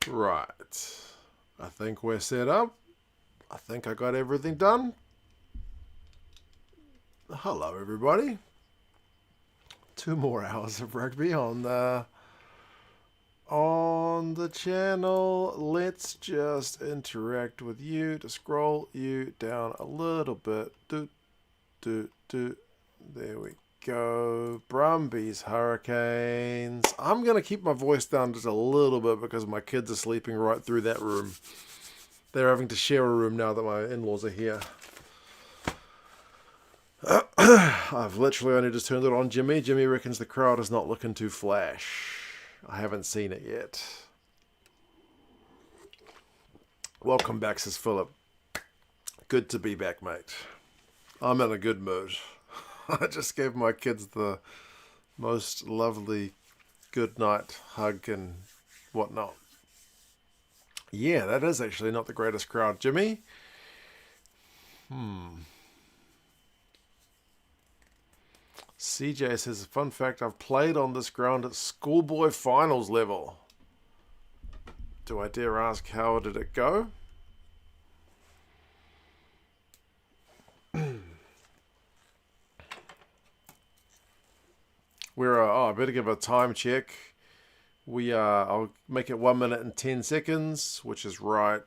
Right. I think we're set up. I think I got everything done. Hello, everybody. 2 more hours of rugby on the channel. Let's just interact with you to scroll you down a little bit. There we go. Brumbies, Hurricanes. I'm going to keep my voice down just a little bit because my kids are sleeping right through that room. They're having to share a room now that my in-laws are here. I've literally only just turned it on Jimmy. Jimmy reckons the crowd is not looking too flash. I haven't seen it yet. Welcome back, says Philip. Good to be back, mate. I'm in a good mood. I just gave my kids the most lovely good night hug and whatnot. Yeah, that is actually not the greatest crowd. Jimmy? CJ says, fun fact, I've played on this ground at schoolboy finals level. Do I dare ask how did it go? I better give a time check. I'll make it 1 minute and 10 seconds, which is right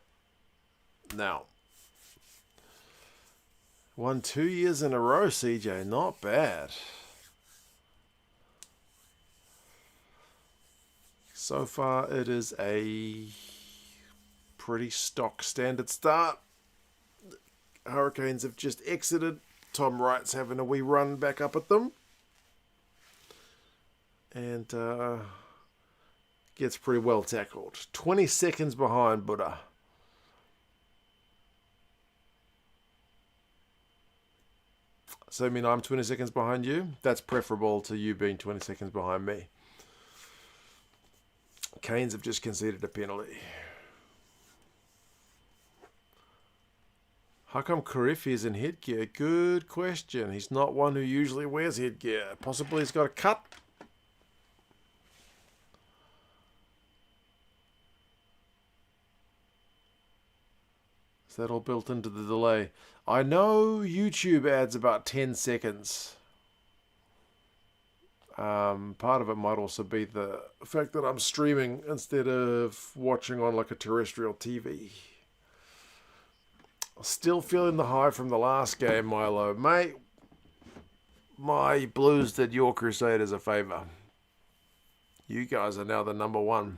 now. Won 2 years in a row, CJ. Not bad. So far, it is a pretty stock standard start. Hurricanes have just exited. Tom Wright's having a wee run back up at them. And gets pretty well tackled. 20 seconds behind BRUvHUR. So I mean I'm 20 seconds behind you? That's preferable to you being 20 seconds behind me. Canes have just conceded a penalty. How come Karifi is in headgear? Good question. He's not one who usually wears headgear. Possibly he's got a cut. Is that all built into the delay? I know YouTube adds about 10 seconds. Part of it might also be the fact that I'm streaming instead of watching on like a terrestrial TV. Still feeling the high from the last game, Milo. Mate, my Blues did your Crusaders a favour. You guys are now the #1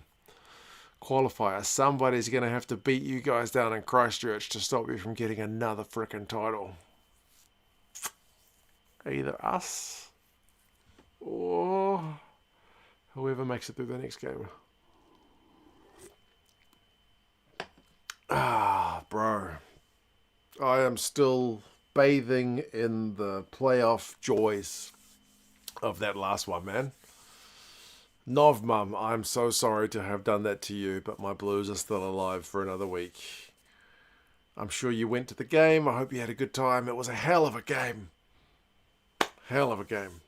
qualifier. Somebody's going to have to beat you guys down in Christchurch to stop you from getting another frickin' title. Either us or whoever makes it through the next game. Bro. I am still bathing in the playoff joys of that last one, man. Nov Mum, I'm so sorry to have done that to you, but my Blues are still alive for another week. I'm sure you went to the game. I hope you had a good time. It was a hell of a game. Hell of a game.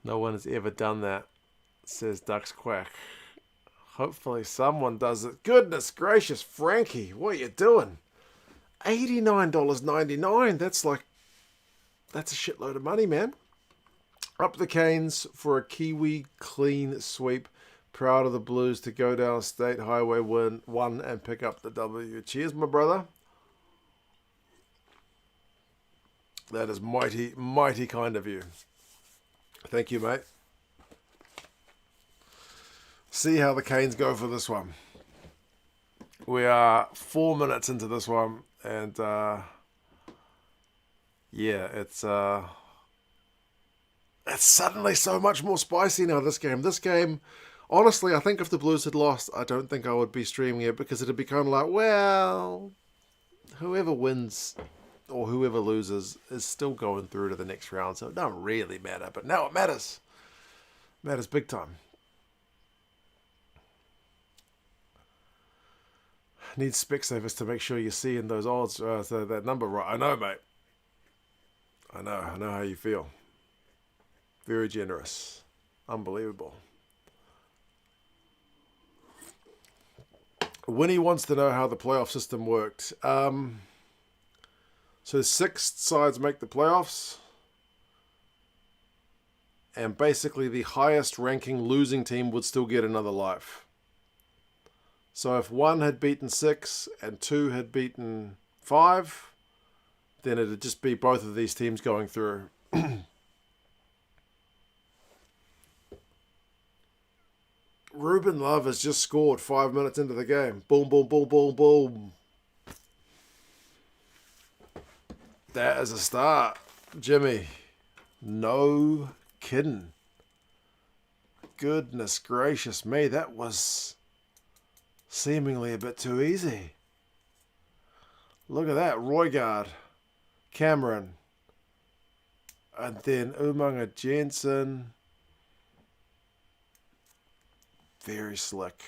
No one has ever done that, says Ducks Quack. Hopefully someone does it. Goodness gracious, Frankie, what are you doing? $89.99. That's a shitload of money, man. Up the Canes for a Kiwi clean sweep. Proud of the Blues to go down State Highway 1 and pick up the W. Cheers, my brother. That is mighty, mighty kind of you. Thank you, mate. See how the Canes go for this one. We are 4 minutes into this one, and yeah, it's suddenly so much more spicy now, this game. This game, honestly, I think if the Blues had lost, I don't think I would be streaming it because it'd be kind of like, well, whoever wins or whoever loses is still going through to the next round, so it don't really matter. But now it matters. It matters big time. Need Specsavers to make sure you're seeing those odds, that number right. I know, mate. I know how you feel. Very generous. Unbelievable. Winnie wants to know how the playoff system worked. So 6 sides make the playoffs. And basically the highest ranking losing team would still get another life. So if 1 had beaten 6 and 2 had beaten 5, then it'd just be both of these teams going through. Ruben Love has just scored 5 minutes into the game. Boom, boom, boom, boom, boom. That is a start, Jimmy. No kidding. Goodness gracious me, that was seemingly a bit too easy. Look at that, Roygard, Cameron, and then Umanga Jensen. Very slick.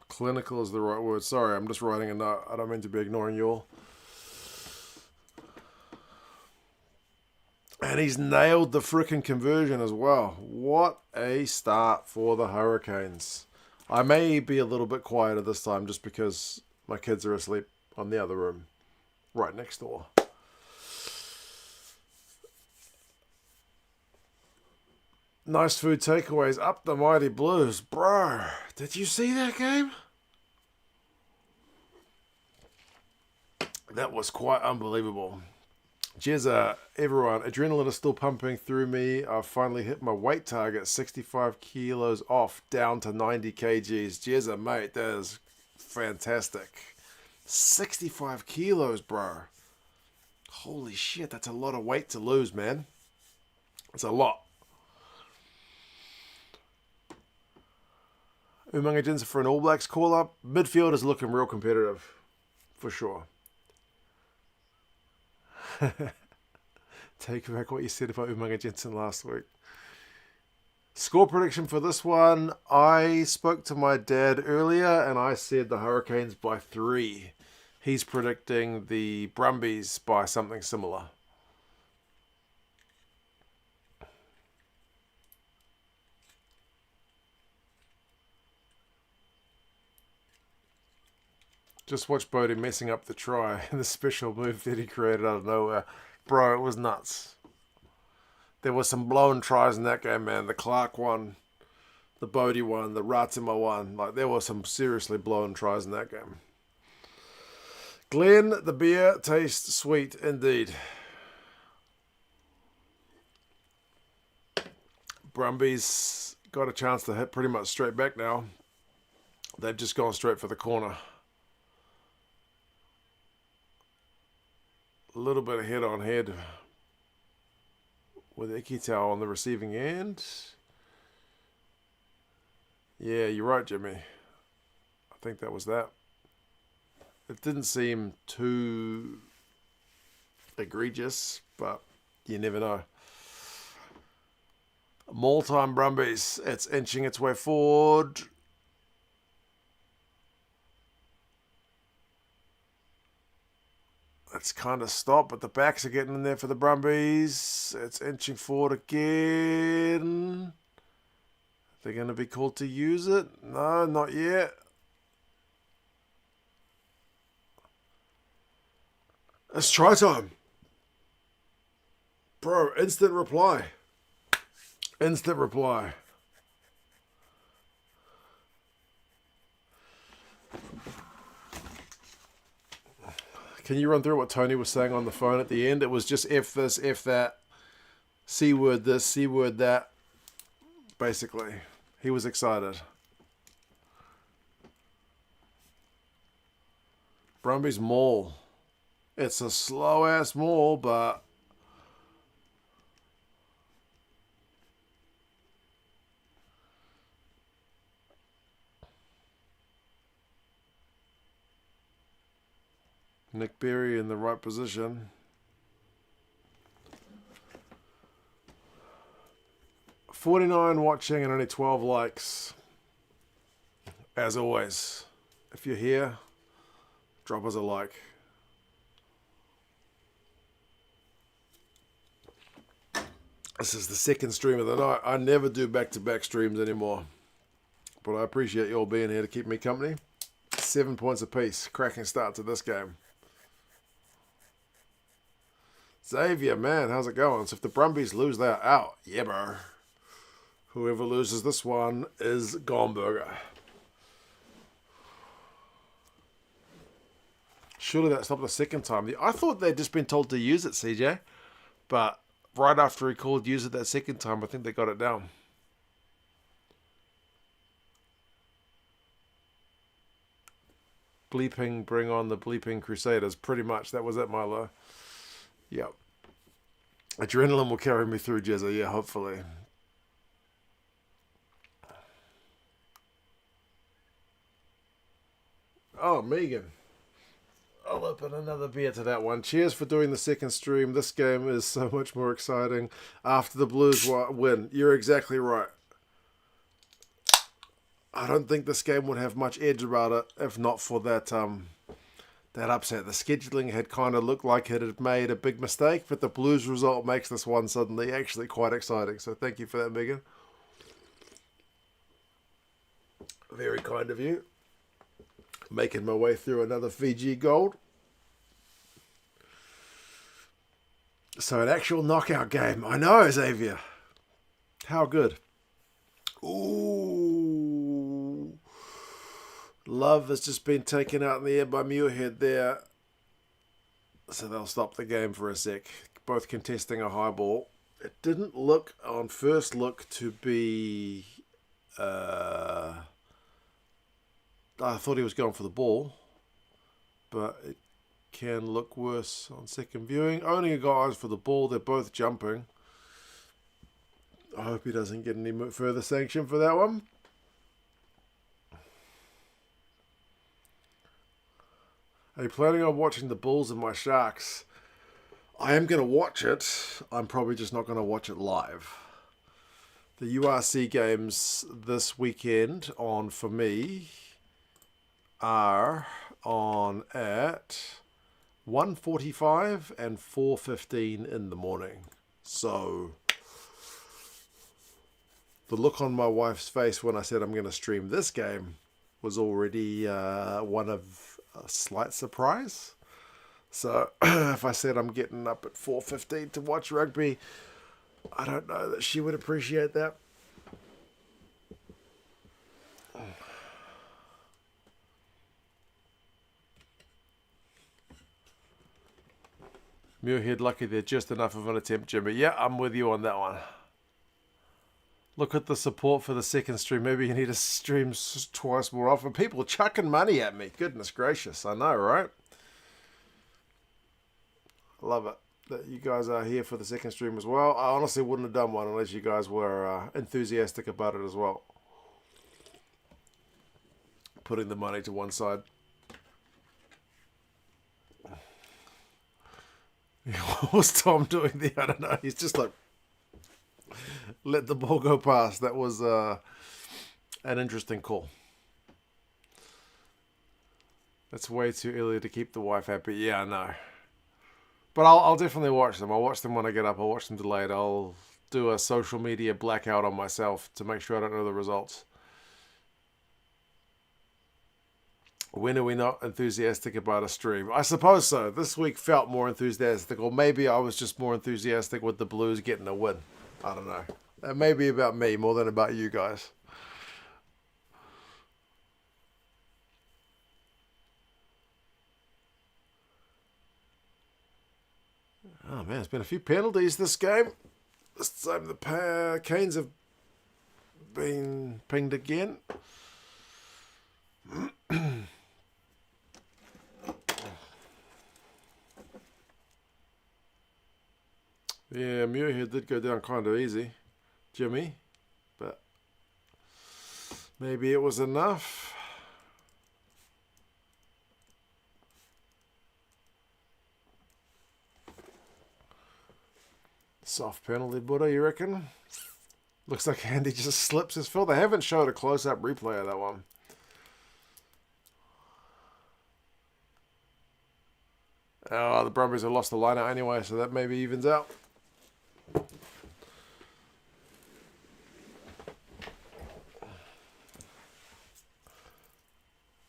Clinical is the right word. Sorry, I'm just writing a note. I don't mean to be ignoring you all. And he's nailed the frickin' conversion as well. What a start for the Hurricanes. I may be a little bit quieter this time just because my kids are asleep on the other room right next door. Nice food takeaways up the mighty Blues. Bro, did you see that game? That was quite unbelievable. Jezza, everyone, adrenaline is still pumping through me. I've finally hit my weight target, 65 kilos off, down to 90 kgs. Jezza, mate, that is fantastic. 65 kilos, bro. Holy shit, that's a lot of weight to lose, man. It's a lot. Umanga Jensen for an All Blacks call-up. Midfield is looking real competitive, for sure. Take back what you said about Umanga Jensen last week. Score prediction for this one. I spoke to my dad earlier and I said the Hurricanes by 3. He's predicting the Brumbies by something similar. Just watch Bodie messing up the try and the special move that he created out of nowhere. Bro, it was nuts. There were some blown tries in that game, man. The Clark one, the Bodie one, the Ratima one. Like, there were some seriously blown tries in that game. Glenn, the beer tastes sweet indeed. Brumbies got a chance to hit pretty much straight back now. They've just gone straight for the corner. A little bit of head on head with Ikitau on the receiving end. Yeah, you're right, Jimmy. I think that was that. It didn't seem too egregious, but you never know. Maul time Brumbies. It's inching its way forward. It's kind of stopped, but the backs are getting in there for the Brumbies. It's inching forward again. They're going to be called to use it? No, not yet. It's try time. Bro, instant reply. Instant reply. Can you run through what Tony was saying on the phone at the end? It was just F this, F that, C word this, C word that. Basically, he was excited. Brumbies maul. It's a slow-ass maul, but Nick Berry in the right position. $49 watching and only 12 likes. As always, if you're here, drop us a like. This is the second stream of the night. I never do back-to-back streams anymore. But I appreciate you all being here to keep me company. 7 points apiece. Cracking start to this game. Xavier, man, how's it going? So if the Brumbies lose, they're out. Yeah, bro. Whoever loses this one is Gomburger. Surely that's not the second time. I thought they'd just been told to use it, CJ. But right after he called use it that second time, I think they got it down. Bleeping, bring on the bleeping Crusaders. Pretty much, that was it, Milo. Yep. Adrenaline will carry me through, Jezza. Yeah, hopefully. Oh, Megan. I'll open another beer to that one. Cheers for doing the second stream. This game is so much more exciting after the Blues win. You're exactly right. I don't think this game would have much edge about it if not for that that upset. The scheduling had kind of looked like it had made a big mistake, but the Blues result makes this one suddenly actually quite exciting. So thank you for that, Megan. Very kind of you. Making my way through another Fiji Gold. So an actual knockout game. I know, Xavier. How good. Ooh. Love has just been taken out in the air by Muirhead there. So they'll stop the game for a sec. Both contesting a high ball. It didn't look, on first look, to be... I thought he was going for the ball. But it can look worse on second viewing. Only a guy eyes for the ball. They're both jumping. I hope he doesn't get any further sanction for that one. Are you planning on watching the Bulls and my Sharks? I am going to watch it. I'm probably just not going to watch it live. The URC games this weekend on, for me, are on at 1:45 and 4:15 in the morning. So the look on my wife's face when I said I'm going to stream this game was already one of a slight surprise. So if I said I'm getting up at 4:15 to watch rugby, I don't know that she would appreciate that. Muirhead, lucky they're just enough of an attempt, Jimmy. Yeah, I'm with you on that one. Look at the support for the second stream. Maybe you need to stream twice more often. People chucking money at me. Goodness gracious. I know, right? Love it that you guys are here for the second stream as well. I honestly wouldn't have done one unless you guys were enthusiastic about it as well. Putting the money to one side. What was Tom doing there? I don't know. He's just like, let the ball go past. That was an interesting call. That's way too early to keep the wife happy. Yeah, I know. But I'll definitely watch them. I'll watch them when I get up. I'll watch them delayed. I'll do a social media blackout on myself to make sure I don't know the results. When are we not enthusiastic about a stream? I suppose so. This week felt more enthusiastic, or maybe I was just more enthusiastic with the Blues getting a win. I don't know. That may be about me more than about you guys. Oh man, there's been a few penalties this game. This time the Canes have been pinged again. Yeah, Muirhead did go down kind of easy, Jimmy, but maybe it was enough. Soft penalty, Buddha, you reckon? Looks like Andy just slips his fill. They haven't showed a close-up replay of that one. Oh, the Brumbies have lost the line out anyway, so that maybe evens out.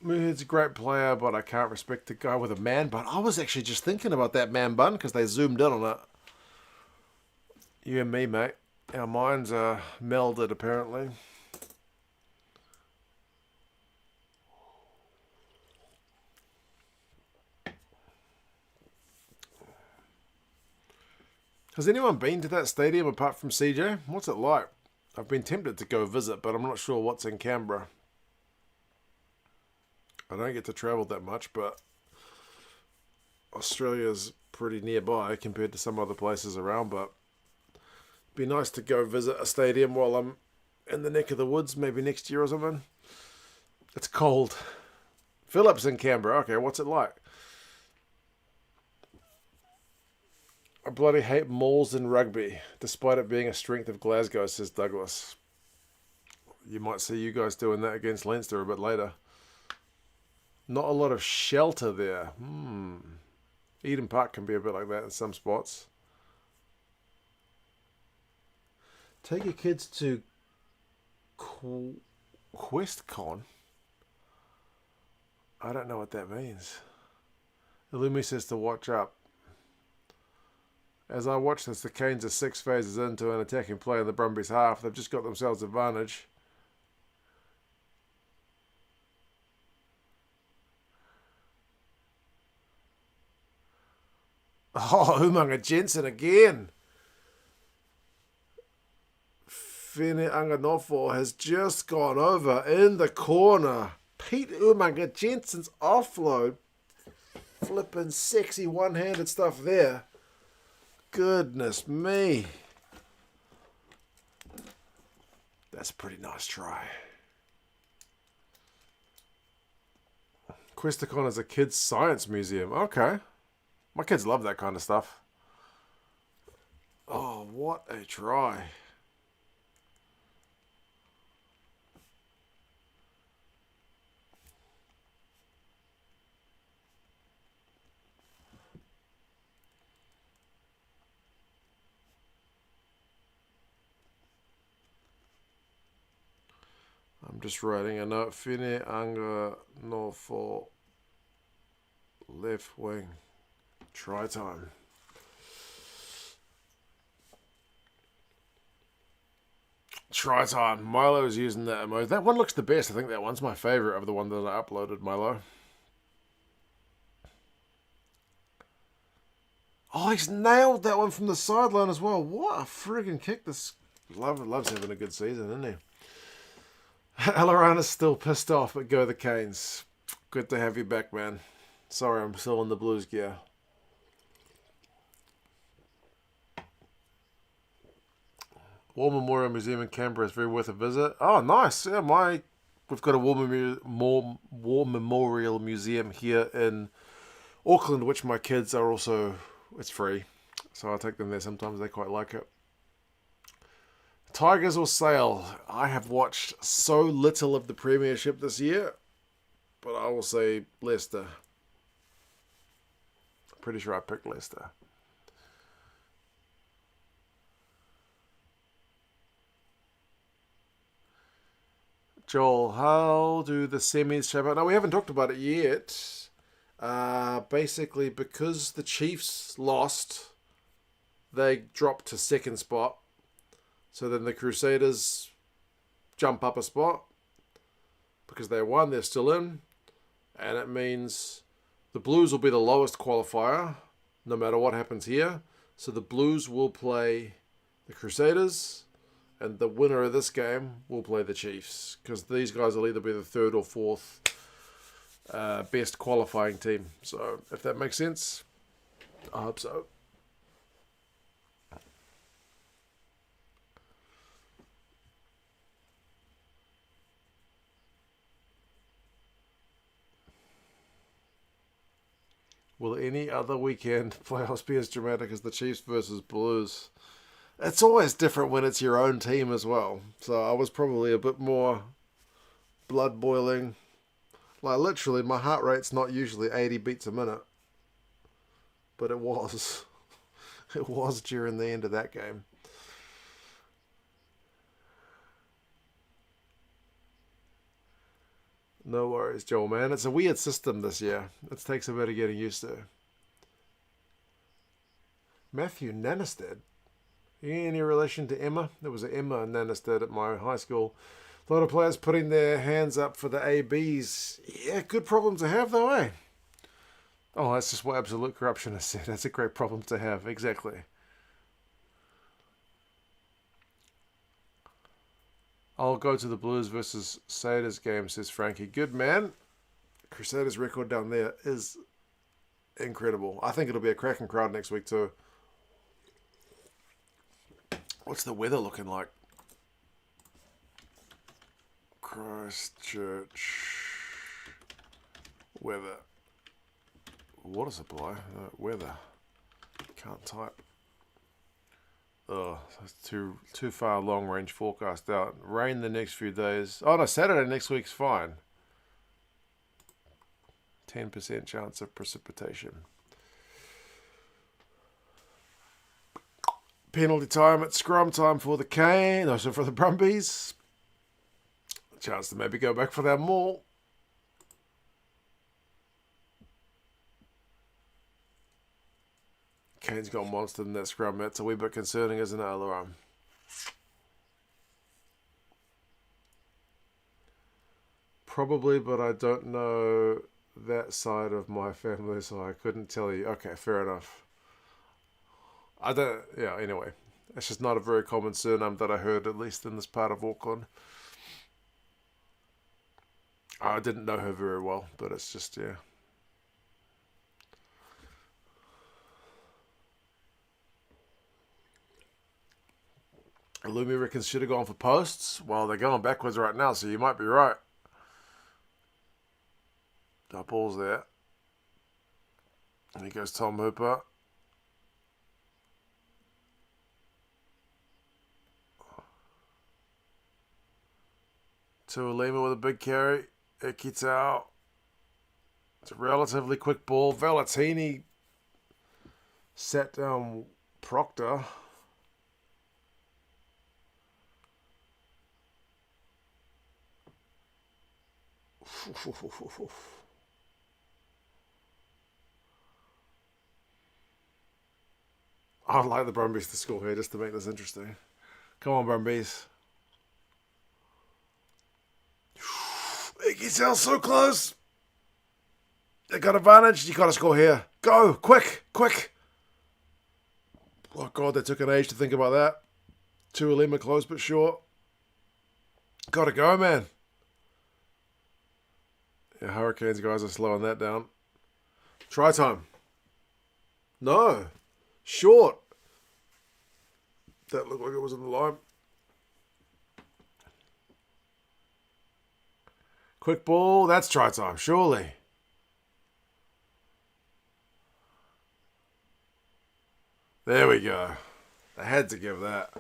Moohead's a great player, but I can't respect the guy with a man bun. I was actually just thinking about that man bun because they zoomed in on it. You and me, mate. Our minds are melded, apparently. Has anyone been to that stadium apart from CJ? What's it like? I've been tempted to go visit, but I'm not sure what's in Canberra. I don't get to travel that much, but Australia's pretty nearby compared to some other places around, but it'd be nice to go visit a stadium while I'm in the neck of the woods, maybe next year or something. It's cold. Philip's in Canberra. Okay, what's it like? I bloody hate malls in rugby, despite it being a strength of Glasgow, says Douglas. You might see you guys doing that against Leinster a bit later. Not a lot of shelter there. Eden Park can be a bit like that in some spots. Take your kids to QuestCon. I don't know what that means. Illumi says to watch up. As I watch this, the Canes are 6 phases into an attacking play in the Brumbies half. They've just got themselves advantage. Oh, Umanga Jensen again. Fene Anganofo has just gone over in the corner. Pete Umanga Jensen's offload. Flipping sexy one-handed stuff there. Goodness me. That's a pretty nice try. Questacon is a kids' science museum. Okay. My kids love that kind of stuff. Oh, what a try. I'm just writing a note. Fine Anga no for left wing. Try time. Try time. Milo's using that emoji. That one looks the best. I think that one's my favourite of the one that I uploaded, Milo. Oh, he's nailed that one from the sideline as well. What a friggin' kick. This loves having a good season, isn't he? Alarana's still pissed off, but go the Canes. Good to have you back, man. Sorry, I'm still in the Blues gear. War Memorial Museum in Canberra is very worth a visit. Oh, nice. Yeah, we've got a War Memorial Museum here in Auckland, which my kids are also, it's free. So I take them there sometimes. They quite like it. Tigers or Sale? I have watched so little of the Premiership this year, but I will say Leicester. Pretty sure I picked Leicester. Joel, how do the semis shape out? No, we haven't talked about it yet. Basically, because the Chiefs lost, they dropped to second spot. So then the Crusaders jump up a spot. Because they won, they're still in. And it means the Blues will be the lowest qualifier, no matter what happens here. So the Blues will play the Crusaders, and the winner of this game will play the Chiefs. Because these guys will either be the third or fourth best qualifying team. So if that makes sense, I hope so. Will any other weekend playoffs be as dramatic as the Chiefs versus Blues? It's always different when it's your own team as well. So I was probably a bit more blood boiling. Like literally, my heart rate's not usually 80 beats a minute, but it was. It was during the end of that game. No worries, Joel, man. It's a weird system this year. It takes a bit of getting used to. Matthew Nannisted. Any relation to Emma? There was an Emma Nannisted at my high school. A lot of players putting their hands up for the ABs. Yeah, good problem to have, though, eh? Oh, that's just what Absolute Corruption has said. That's a great problem to have. Exactly. I'll go to the Blues versus Crusaders game, says Frankie. Good man. Crusaders' record down there is incredible. I think it'll be a cracking crowd next week, too. What's the weather looking like? Christchurch weather. Water supply. Weather. Can't type. Oh, that's too far long range forecast out. Rain the next few days. Oh no, Saturday next week's fine. 10% chance of precipitation. Penalty time at scrum time for the Cane. Also for the Brumbies. Chance to maybe go back for that maul. Kane's got monstered in that scrum. That's a wee bit concerning, isn't it, Alaram? Probably, but I don't know that side of my family, so I couldn't tell you. Okay, fair enough. I don't, yeah, anyway. It's just not a very common surname that I heard, at least in this part of Auckland. I didn't know her very well, but it's just, yeah. Lumi reckons should have gone for posts. Well, they're going backwards right now, so you might be right. That ball's there. And he goes Tom Hooper. Tuolima with a big carry. Ekitau. It's a relatively quick ball. Valentini sat down Proctor. I'd like the Brumbies to score here just to make this interesting. Come on, Brumbies. Ekitau so close. They got advantage. You got to score here. Go. Quick. Quick. Oh, God, they took an age to think about that. Tuolima close but short. Got to go, man. Yeah, Hurricanes guys are slowing that down. Try time. No. Short. That looked like it was in the line. Quick ball. That's try time, surely. There we go. I had to give that.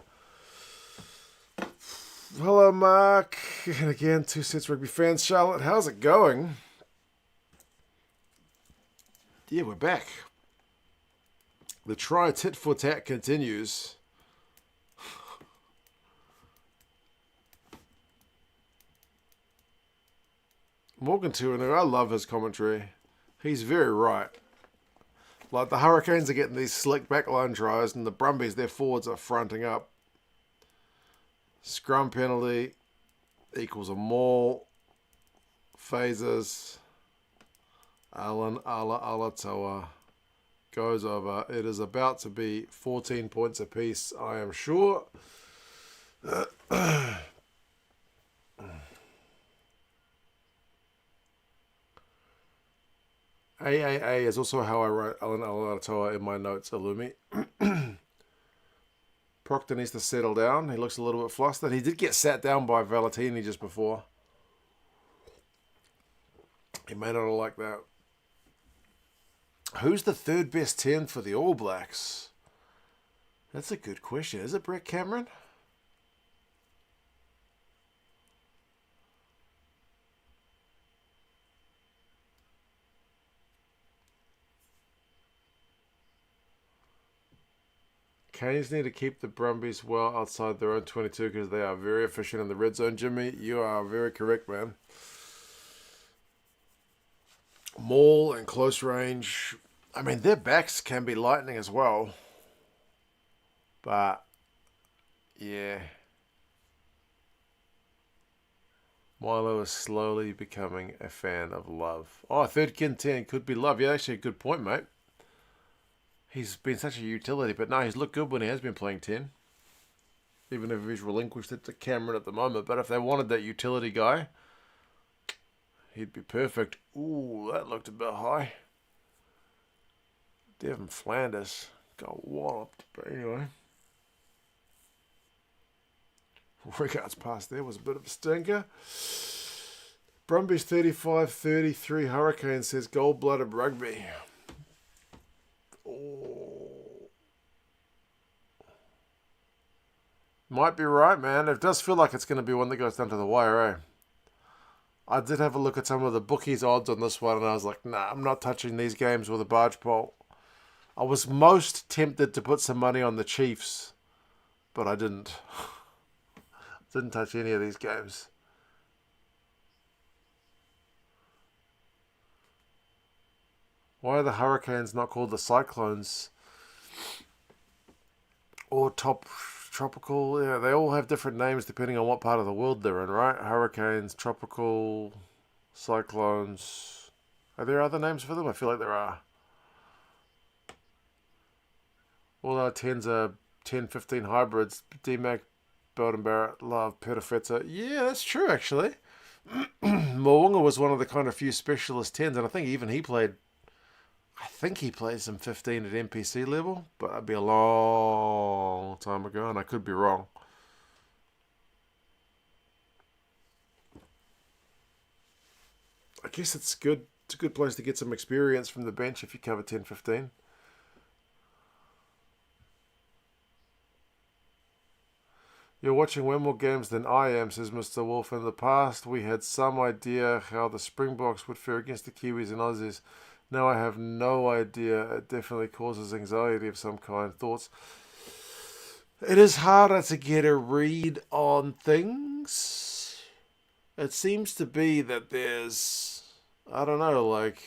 Hello, Mark. And again, 2 Sets Rugby fans. Charlotte, how's it going? Yeah, we're back. The try tit for tat continues. Morgan Tuinu, I love his commentary. He's very right. Like, the Hurricanes are getting these slick backline tries, and the Brumbies, their forwards are fronting up. Scrum penalty equals a maul. Phases. Alan Alatoa goes over. It is about to be 14 points apiece, I am sure. AAA is also how I wrote Alan Alatoa in my notes, Illumi. Proctor needs to settle down. He looks a little bit flustered. He did get sat down by Valentini just before. He may not have liked that. Who's the third best 10 for the All Blacks? That's a good question. Is it Brett Cameron? Canes need to keep the Brumbies well outside their own 22 because they are very efficient in the red zone, Jimmy. You are very correct, man. Maul and close range. I mean, their backs can be lightning as well. But, yeah. Milo is slowly becoming a fan of Love. Oh, third kin 10 could be Love. Yeah, actually, a good point, mate. He's been such a utility, but no, he's looked good when he has been playing 10. Even if he's relinquished it to Cameron at the moment. But if they wanted that utility guy, he'd be perfect. Ooh, that looked a bit high. Devin Flanders got walloped, but anyway. Rugga's pass there was a bit of a stinker. Brumbies 35-33 Hurricane says gold-blooded rugby. Oh. Might be right, man. It does feel like it's going to be one that goes down to the wire, eh? I did have a look at some of the bookies' odds on this one, and I was like, nah, I'm not touching these games with a barge pole. I was most tempted to put some money on the Chiefs, but I didn't. Didn't touch any of these games. Why are the Hurricanes not called the Cyclones? Or tropical? Yeah, they all have different names depending on what part of the world they're in, right? Hurricanes, tropical, cyclones. Are there other names for them? I feel like there are. All our 10s are 10-15 hybrids. D-Mac, Belden Barrett, Love, Petafeta. Yeah, that's true, actually. Mo'unga was one of the kind of few specialist 10s, and I think even he played... I think he played some 15 at NPC level, but that'd be a long time ago, and I could be wrong. I guess it's good. It's a good place to get some experience from the bench if you cover 10-15. You're watching way more games than I am, says Mr. Wolf. In the past, we had some idea how the Springboks would fare against the Kiwis and Aussies. Now I have no idea. It definitely causes anxiety of some kind. Thoughts? It is harder to get a read on things. It seems to be that there's, I don't know, like,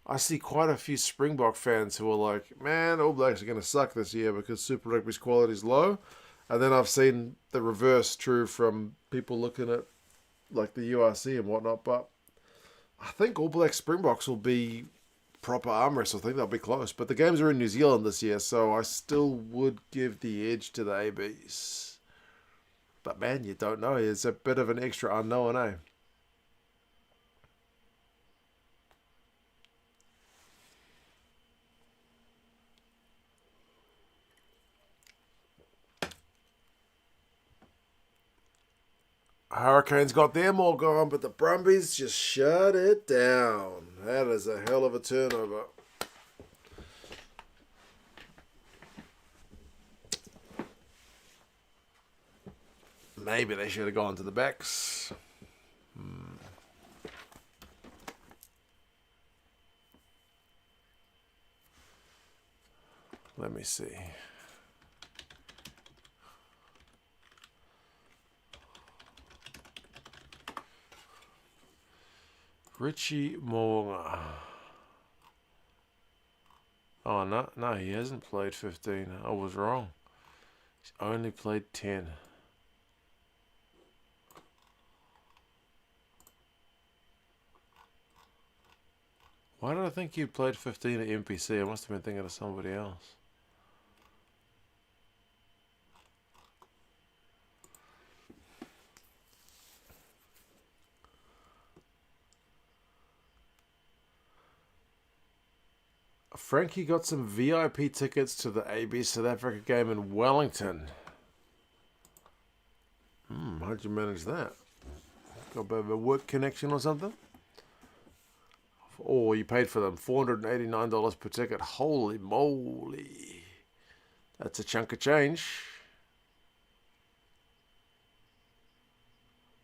I see quite a few Springbok fans who are like, man, All Blacks are going to suck this year because Super Rugby's quality is low. And then I've seen the reverse true from people looking at like the URC and whatnot. But I think All Black Springboks will be proper arm wrestle. I think they'll be close. But the games are in New Zealand this year, so I still would give the edge to the ABs. But man, you don't know. It's a bit of an extra unknown, eh? Hurricanes got them all gone, but the Brumbies just shut it down. That is a hell of a turnover. Maybe they should have gone to the backs. Let me see. Richie Mo'unga. Oh, no, he hasn't played 15. I was wrong. He's only played 10. Why did I think you played 15 at NPC? I must have been thinking of somebody else. Frankie got some VIP tickets to the AB South Africa game in Wellington. How'd you manage that? Got a bit of a work connection or something? Oh, you paid for them. $489 per ticket. Holy moly. That's a chunk of change.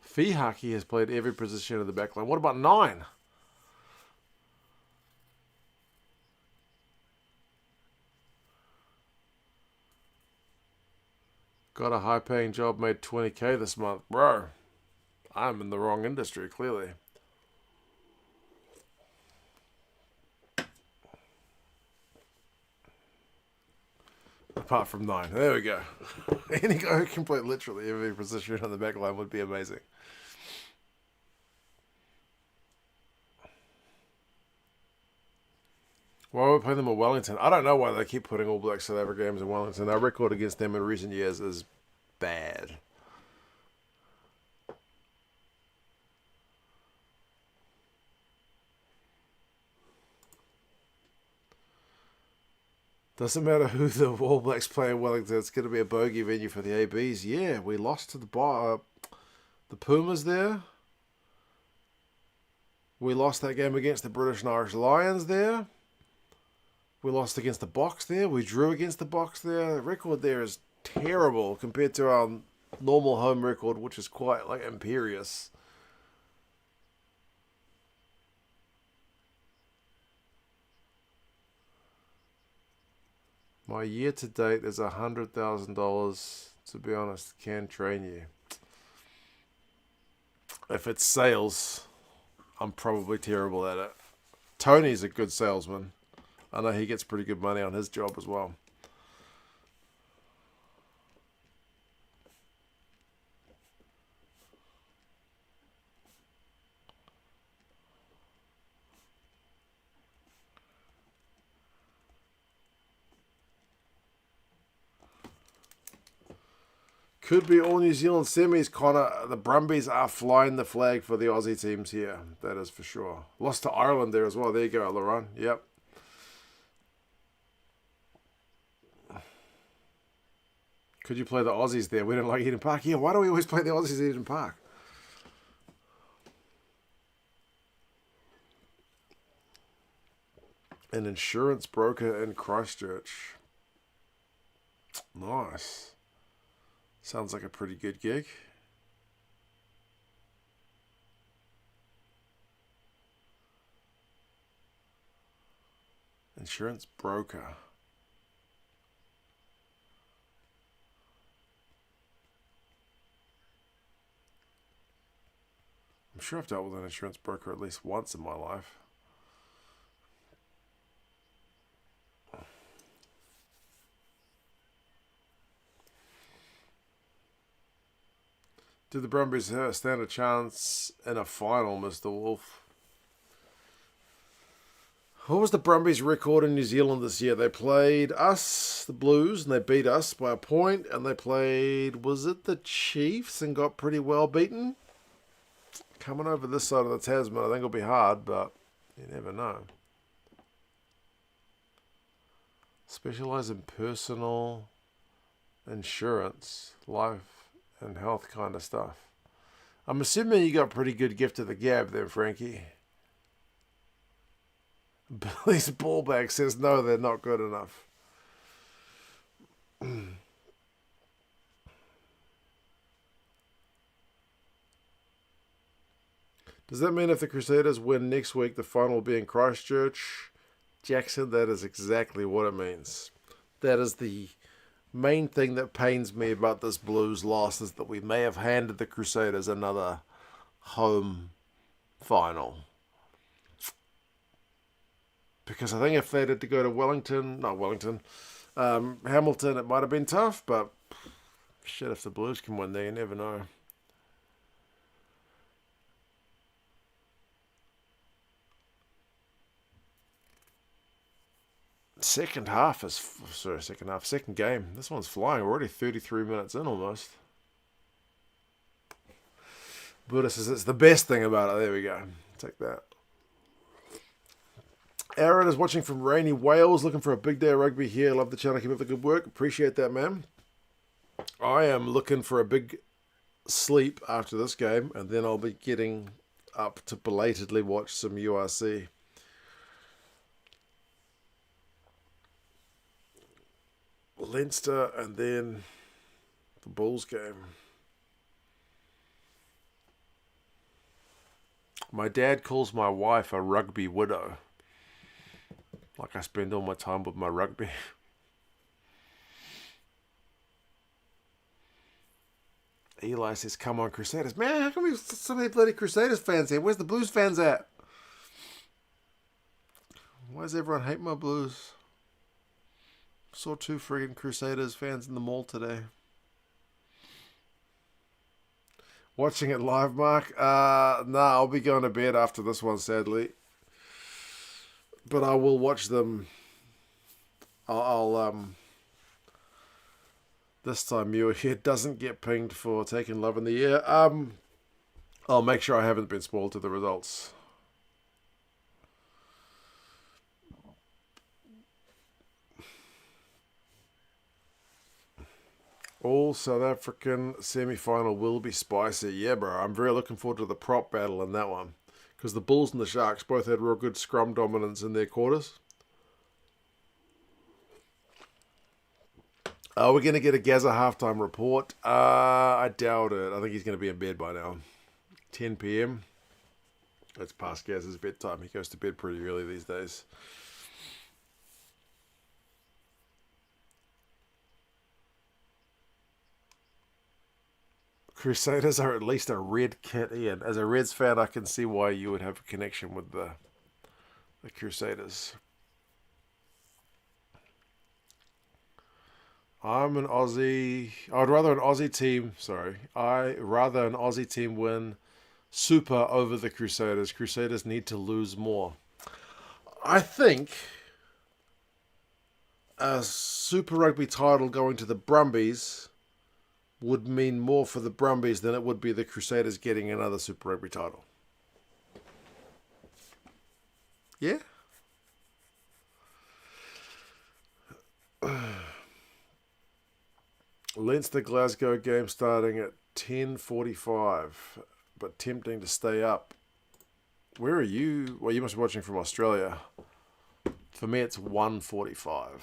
Fihaki has played every position of the backline. What about 9? Got a high-paying job, made 20k this month. Bro, I'm in the wrong industry, clearly. Apart from 9. There we go. Any guy who can play literally every position on the backline would be amazing. Why are we playing them at Wellington? I don't know why they keep putting All Blacks South Africa games in Wellington. Our record against them in recent years is bad. Doesn't matter who the All Blacks play in Wellington. It's going to be a bogey venue for the ABs. Yeah, we lost to the Pumas there. We lost that game against the British and Irish Lions there. We lost against the Box there. We drew against the Box there. The record there is terrible compared to our normal home record, which is quite like imperious. My year to date is $100,000. To be honest, can train you. If it's sales, I'm probably terrible at it. Tony's a good salesman. I know he gets pretty good money on his job as well. Could be all New Zealand semis, Connor. The Brumbies are flying the flag for the Aussie teams here. That is for sure. Lost to Ireland there as well. There you go, Laurent. Yep. Could you play the Aussies there? We don't like Eden Park. Yeah, why do we always play the Aussies at Eden Park? An insurance broker in Christchurch. Nice. Sounds like a pretty good gig. Insurance broker. I'm sure I've dealt with an insurance broker at least once in my life. Do the Brumbies stand a chance in a final, Mr. Wolf? What was the Brumbies' record in New Zealand this year? They played us, the Blues, and they beat us by a point. And they played, was it the Chiefs, and got pretty well beaten? Coming over this side of the Tasman, I think it'll be hard, but you never know. Specialise in personal insurance, life and health kind of stuff. I'm assuming you got pretty good gift of the gab there, Frankie. Billy's ballbag says no, they're not good enough. Does that mean if the Crusaders win next week, the final will be in Christchurch? Jackson, that is exactly what it means. That is the main thing that pains me about this Blues loss, is that we may have handed the Crusaders another home final. Because I think if they had to go to Hamilton, it might have been tough, but shit, if the Blues can win there, you never know. Second game. This one's flying. We're already 33 minutes in almost. Buddha says it's the best thing about it. There we go. Take that. Aaron is watching from rainy Wales, looking for a big day of rugby here. Love the channel. Keep up the good work. Appreciate that, man. I am looking for a big sleep after this game, and then I'll be getting up to belatedly watch some Leinster, and then the Bulls game. My dad calls my wife a rugby widow. Like I spend all my time with my rugby. Eli says, come on, Crusaders. Man, how come we so many bloody Crusaders fans here? Where's the Blues fans at? Why does everyone hate my Blues? Saw 2 friggin' Crusaders fans in the mall today. Watching it live, Mark? Nah, I'll be going to bed after this one, sadly. But I will watch them. I'll this time you here doesn't get pinged for taking Love in the Year. I'll make sure I haven't been spoiled to the results. All South African semi-final will be spicy. Yeah, bro. I'm very looking forward to the prop battle in that one. Because the Bulls and the Sharks both had real good scrum dominance in their quarters. Are we going to get a Gaza halftime report? I doubt it. I think he's going to be in bed by now. 10 p.m. It's past Gaza's bedtime. He goes to bed pretty early these days. Crusaders are at least a red kit, Ian. As a Reds fan, I can see why you would have a connection with the Crusaders. I'm an Aussie. I'd rather an Aussie team. I'd rather an Aussie team win Supa over the Crusaders. Crusaders need to lose more. I think a Super Rugby title going to the Brumbies would mean more for the Brumbies than it would be the Crusaders getting another Super Rugby title. Yeah? Leinster Glasgow game starting at 10:45, but tempting to stay up. Where are you? Well, you must be watching from Australia. For me, it's 1:45,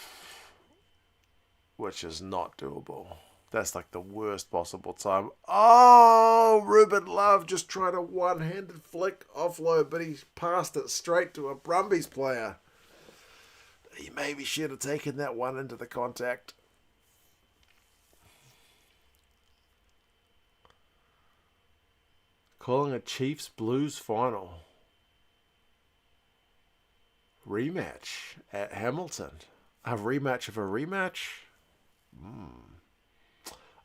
which is not doable. That's like the worst possible time. Oh, Ruben Love just tried a one-handed flick offload, but he passed it straight to a Brumbies player. He maybe should have taken that one into the contact. Calling a Chiefs Blues final. Rematch at Hamilton. A rematch of a rematch?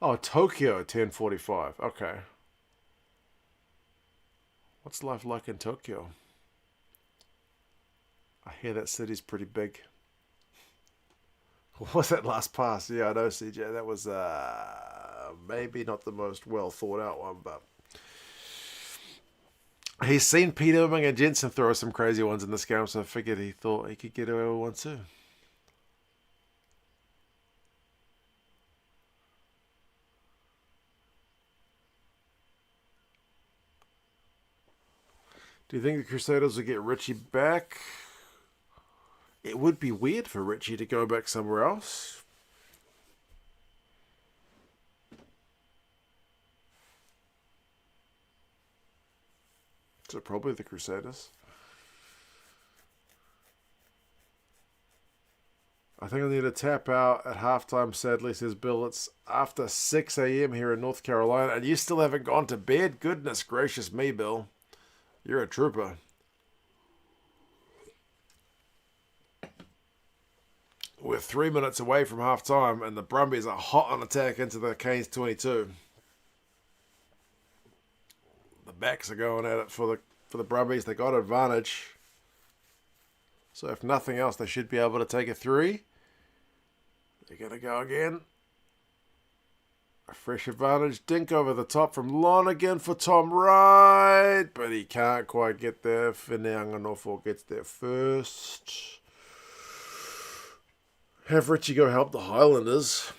Oh, Tokyo, 10:45. Okay. What's life like in Tokyo? I hear that city's pretty big. What was that last pass? Yeah, I know, CJ. That was maybe not the most well thought out one, but he's seen Peter Umming and Jensen throw some crazy ones in this game, so I figured he thought he could get away with one too. Do you think the Crusaders will get Richie back? It would be weird for Richie to go back somewhere else. So probably the Crusaders. I think I need to tap out at halftime, sadly, says Bill. It's after 6 a.m. here in North Carolina, and you still haven't gone to bed? Goodness gracious me, Bill. You're a trooper. We're 3 minutes away from halftime, and the Brumbies are hot on attack into the Canes 22. The backs are going at it for the Brumbies. They got advantage. So if nothing else, they should be able to take a 3. They're going to go again. A fresh advantage. Dink over the top from Lonergan for Tom Wright. But he can't quite get there. Finneanganofo gets there first. Have Richie go help the Highlanders.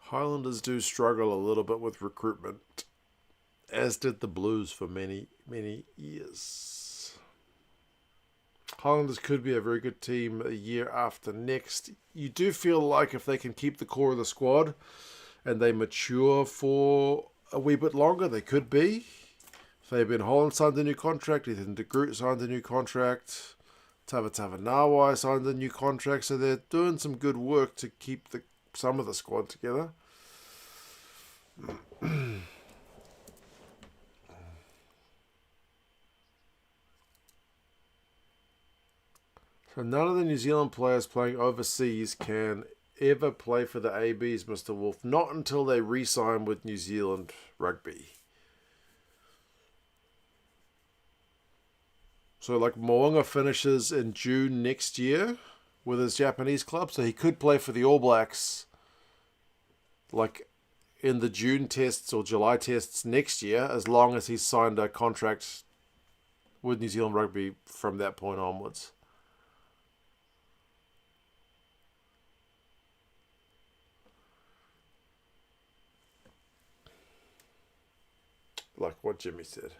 Highlanders do struggle a little bit with recruitment, as did the Blues for many, many years. Highlanders could be a very good team a year after next. You do feel like if they can keep the core of the squad and they mature for a wee bit longer, they could be. Fabian Holland signed a new contract. Ethan de Groot signed a new contract. Tava Nawai signed a new contract. So they're doing some good work to keep some of the squad together. So none of the New Zealand players playing overseas can ever play for the ABs, Mr. Wolf. Not until they re-sign with New Zealand Rugby. So like Mo'unga finishes in June next year with his Japanese club. So he could play for the All Blacks like in the June tests or July tests next year, as long as he's signed a contract with New Zealand Rugby from that point onwards. Like what Jimmy said.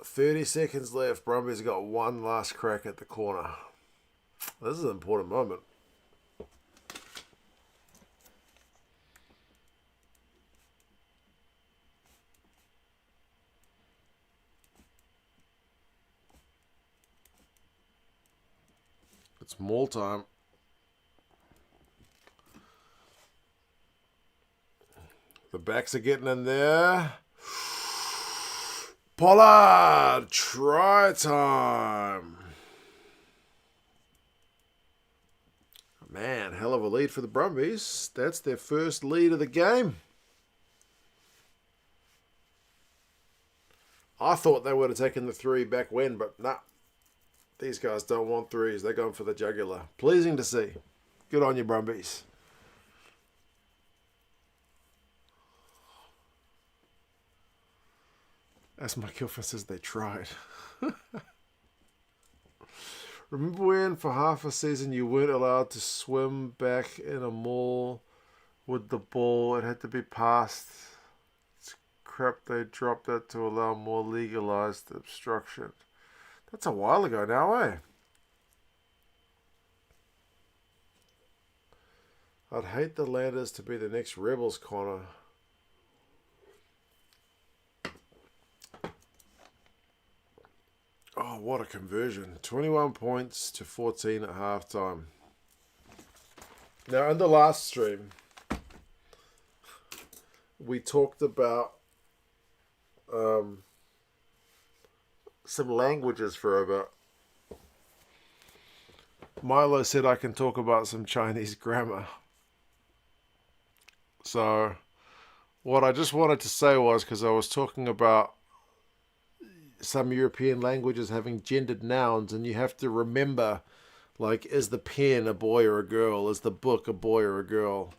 "30 seconds left. Brumbies got one last crack at the corner." This is an important moment. It's maul time. The backs are getting in there. Pollard, try time. Man, hell of a lead for the Brumbies. That's their first lead of the game. I thought they would have taken the 3 back when, but nah. These guys don't want 3s. They're going for the jugular. Pleasing to see. Good on you, Brumbies. As my Kilfin says, they tried. Remember when for half a season you weren't allowed to swim back in a maul with the ball? It had to be passed. It's crap, they dropped that to allow more legalized obstruction. That's a while ago now, eh? I'd hate the Landers to be the next Rebels, Connor. Oh, what a conversion. 21 points to 14 at halftime. Now, in the last stream, we talked about some languages for a bit. Milo said I can talk about some Chinese grammar. So, what I just wanted to say was, because I was talking about some European languages having gendered nouns, and you have to remember, like, is the pen a boy or a girl? Is the book a boy or a girl?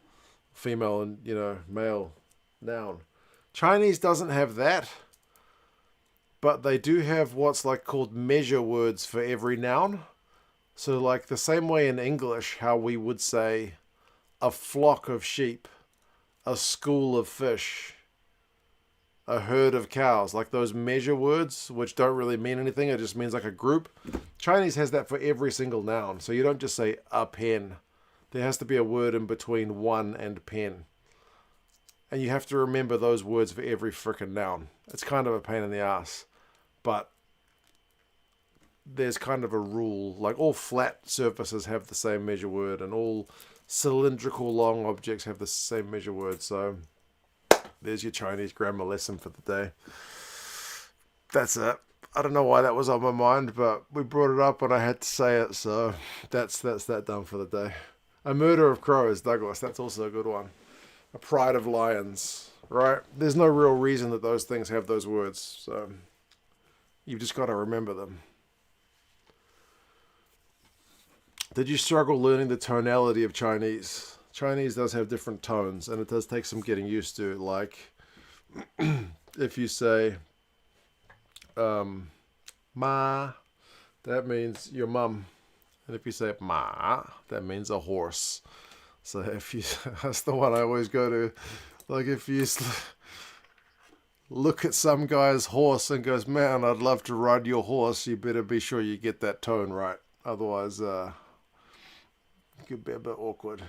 Female and, male noun. Chinese doesn't have that, but they do have what's like called measure words for every noun. So like the same way in English, how we would say a flock of sheep, a school of fish, a herd of cows, like those measure words, which don't really mean anything. It just means like a group. Chinese has that for every single noun. So you don't just say a pen. There has to be a word in between one and pen. And you have to remember those words for every frickin' noun. It's kind of a pain in the ass. But there's kind of a rule. Like all flat surfaces have the same measure word, and all cylindrical long objects have the same measure word. So there's your Chinese grammar lesson for the day. That's it. I don't know why that was on my mind, but we brought it up and I had to say it. So that's that done for the day. A murder of crows, Douglas. That's also a good one. A pride of lions, right? There's no real reason that those things have those words. So you've just got to remember them. Did you struggle learning the tonality of Chinese? Chinese does have different tones, and it does take some getting used to. Like, if you say, ma, that means your mum. And if you say ma, that means a horse. So if you, that's the one I always go to. Like if you look at some guy's horse and goes, man, I'd love to ride your horse, you better be sure you get that tone right. Otherwise, it could be a bit awkward.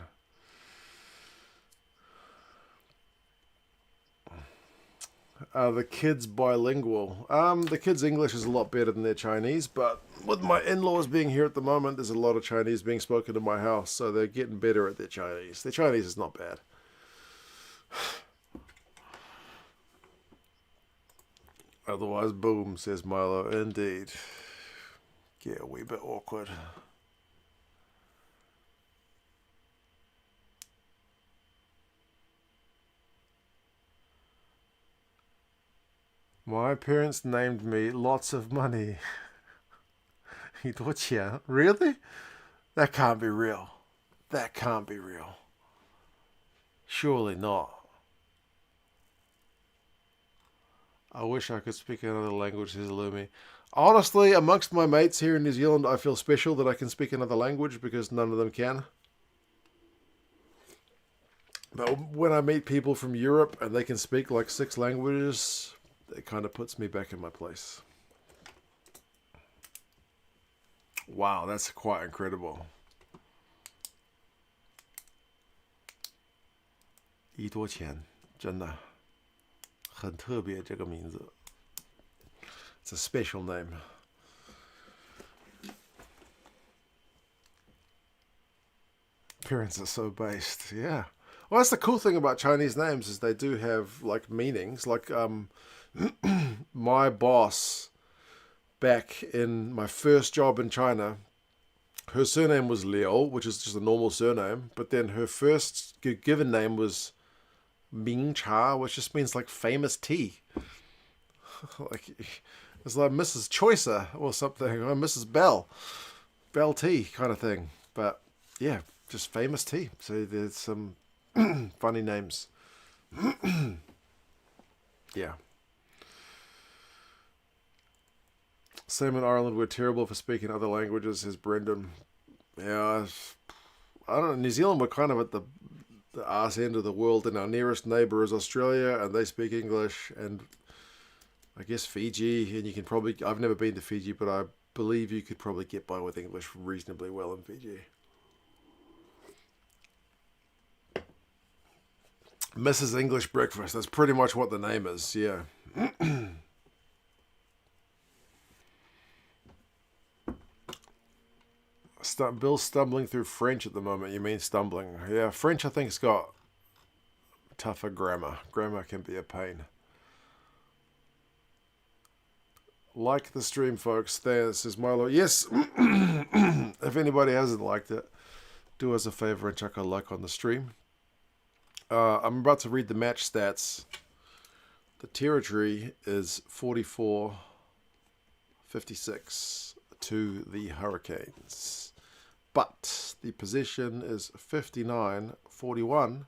The kids bilingual. The kids' English is a lot better than their Chinese, but with my in-laws being here at the moment, there's a lot of Chinese being spoken in my house, so they're getting better at their Chinese. Their Chinese is not bad. Otherwise, boom, says Milo. Indeed. Get a wee bit awkward. My parents named me lots of money. 多钱? Really? That can't be real. That can't be real. Surely not. I wish I could speak another language, says Lumi. Honestly, amongst my mates here in New Zealand, I feel special that I can speak another language because none of them can. But when I meet people from Europe and they can speak like 6 languages, it kind of puts me back in my place. Wow, that's quite incredible. 一多钱，真的很特别这个名字。It's a special name. Parents are so based, yeah. Well, that's the cool thing about Chinese names is they do have like meanings. Like my boss back in my first job in China, her surname was Liu, which is just a normal surname. But then her first given name was Ming Cha, which just means like famous tea. Like it's like Mrs. Choicer or something, or Mrs. Bell Tea kind of thing. But yeah, just famous tea. So there's some funny names. Yeah. Same in Ireland, we're terrible for speaking other languages, says Brendan. Yeah, I don't know. New Zealand, we're kind of at the arse end of the world, and our nearest neighbour is Australia, and they speak English, and I guess Fiji, and you can probably, I've never been to Fiji, but I believe you could probably get by with English reasonably well in Fiji. Mrs. English Breakfast, that's pretty much what the name is, yeah. Bill's stumbling through French at the moment. You mean stumbling? Yeah, French I think's got tougher grammar. Grammar can be a pain. Like the stream, folks. There, says Milo. Yes, if anybody hasn't liked it, do us a favor and chuck a like on the stream. I'm about to read the match stats. The territory is 44-56 to the Hurricanes. But the position is 59-41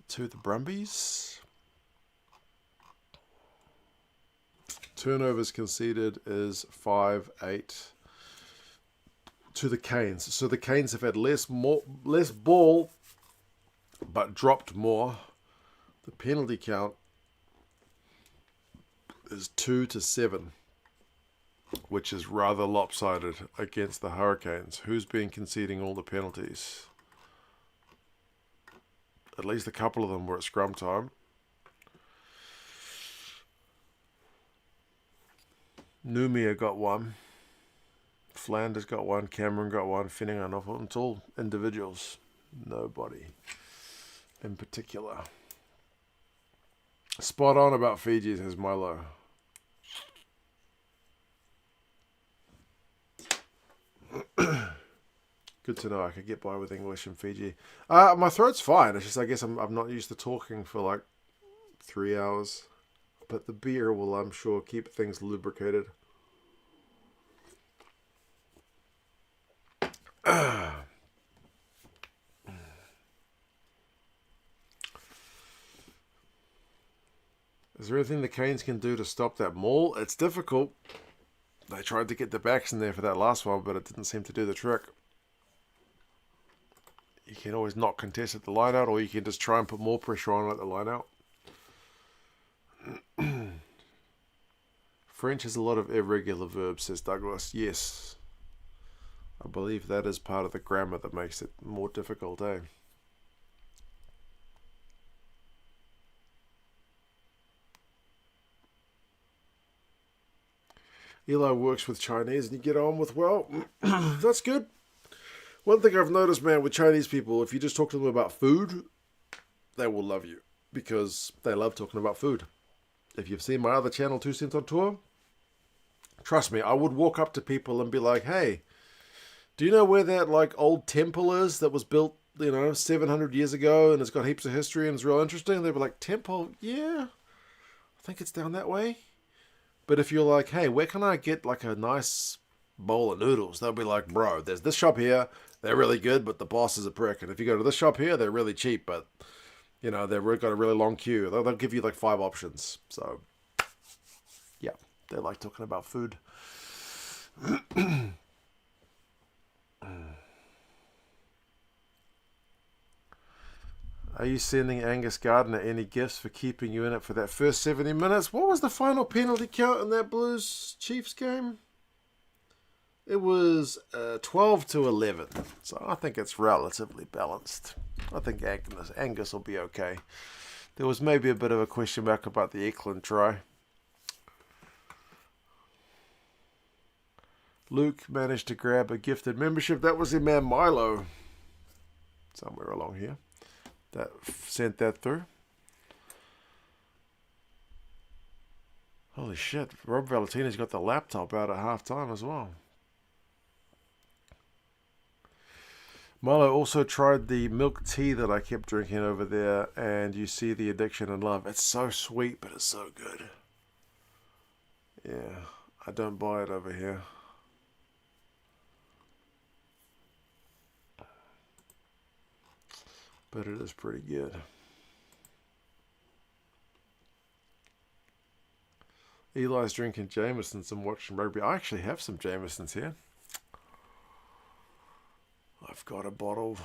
to the Brumbies. Turnovers conceded is 5-8 to the Canes. So the Canes have had less ball, but dropped more. The penalty count is 2-7. Which is rather lopsided against the Hurricanes. Who's been conceding all the penalties? At least a couple of them were at scrum time. Numia got one. Flanders got one. Cameron got one. Finnegan off. It's all individuals. Nobody in particular. Spot on about Fiji, says Milo. Good to know I could get by with English in Fiji. My throat's fine. It's just I guess I'm not used to talking for like 3 hours. But the beer will, I'm sure, keep things lubricated. Is there anything the Canes can do to stop that maul? It's difficult. They tried to get the backs in there for that last one, but it didn't seem to do the trick. You can always not contest at the line out, or you can just try and put more pressure on at the line out. French has a lot of irregular verbs, says Douglas. Yes. I believe that is part of the grammar that makes it more difficult, eh? Eli works with Chinese and you get on with well. That's good. One thing I've noticed, man, with Chinese people, if you just talk to them about food, they will love you because they love talking about food. If you've seen my other channel, 2 Cents on Tour, trust me, I would walk up to people and be like, hey, do you know where that like old temple is that was built, 700 years ago and it's got heaps of history and it's real interesting? They'd be like, temple? Yeah, I think it's down that way. But if you're like, hey, where can I get like a nice bowl of noodles? They'll be like, bro, there's this shop here. They're really good, but the boss is a prick. And if you go to this shop here, they're really cheap, but, they've got a really long queue. They'll give you like 5 options. So, yeah, they like talking about food. Are you sending Angus Gardner any gifts for keeping you in it for that first 70 minutes? What was the final penalty count in that Blues Chiefs game? It was 12-11. So I think it's relatively balanced. I think Angus will be okay. There was maybe a bit of a question mark about the Eklund try. Luke managed to grab a gifted membership. That was in man Milo. Somewhere along here. That sent that through. Holy shit. Rob Valentina's got the laptop out at halftime as well. Milo also tried the milk tea that I kept drinking over there, and you see the addiction and love. It's so sweet, but it's so good. Yeah, I don't buy it over here. But it is pretty good. Eli's drinking Jameson's and watching rugby. I actually have some Jameson's here. I've got a bottle,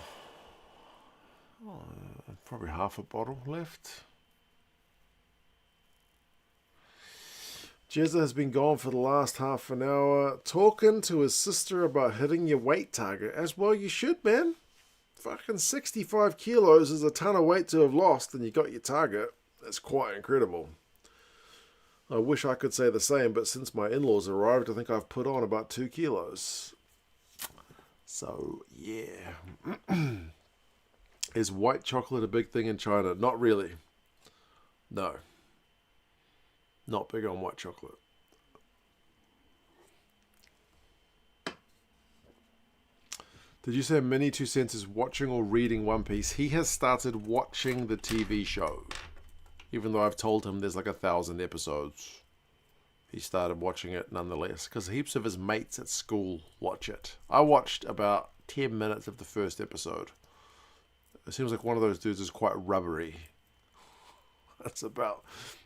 probably half a bottle left. Jezza has been gone for the last half an hour, talking to his sister about hitting your weight target. As well you should, man. Fucking 65 kilos is a ton of weight to have lost, and you got your target. That's quite incredible. I wish I could say the same, but since my in-laws arrived, I think I've put on about 2 kilos. So, yeah. Is white chocolate a big thing in China? Not really. No. Not big on white chocolate. Did you say Mini 2 Cents is watching or reading One Piece? He has started watching the TV show. Even though I've told him there's like 1,000 episodes. He started watching it nonetheless. Because heaps of his mates at school watch it. I watched about 10 minutes of the first episode. It seems like one of those dudes is quite rubbery. That's about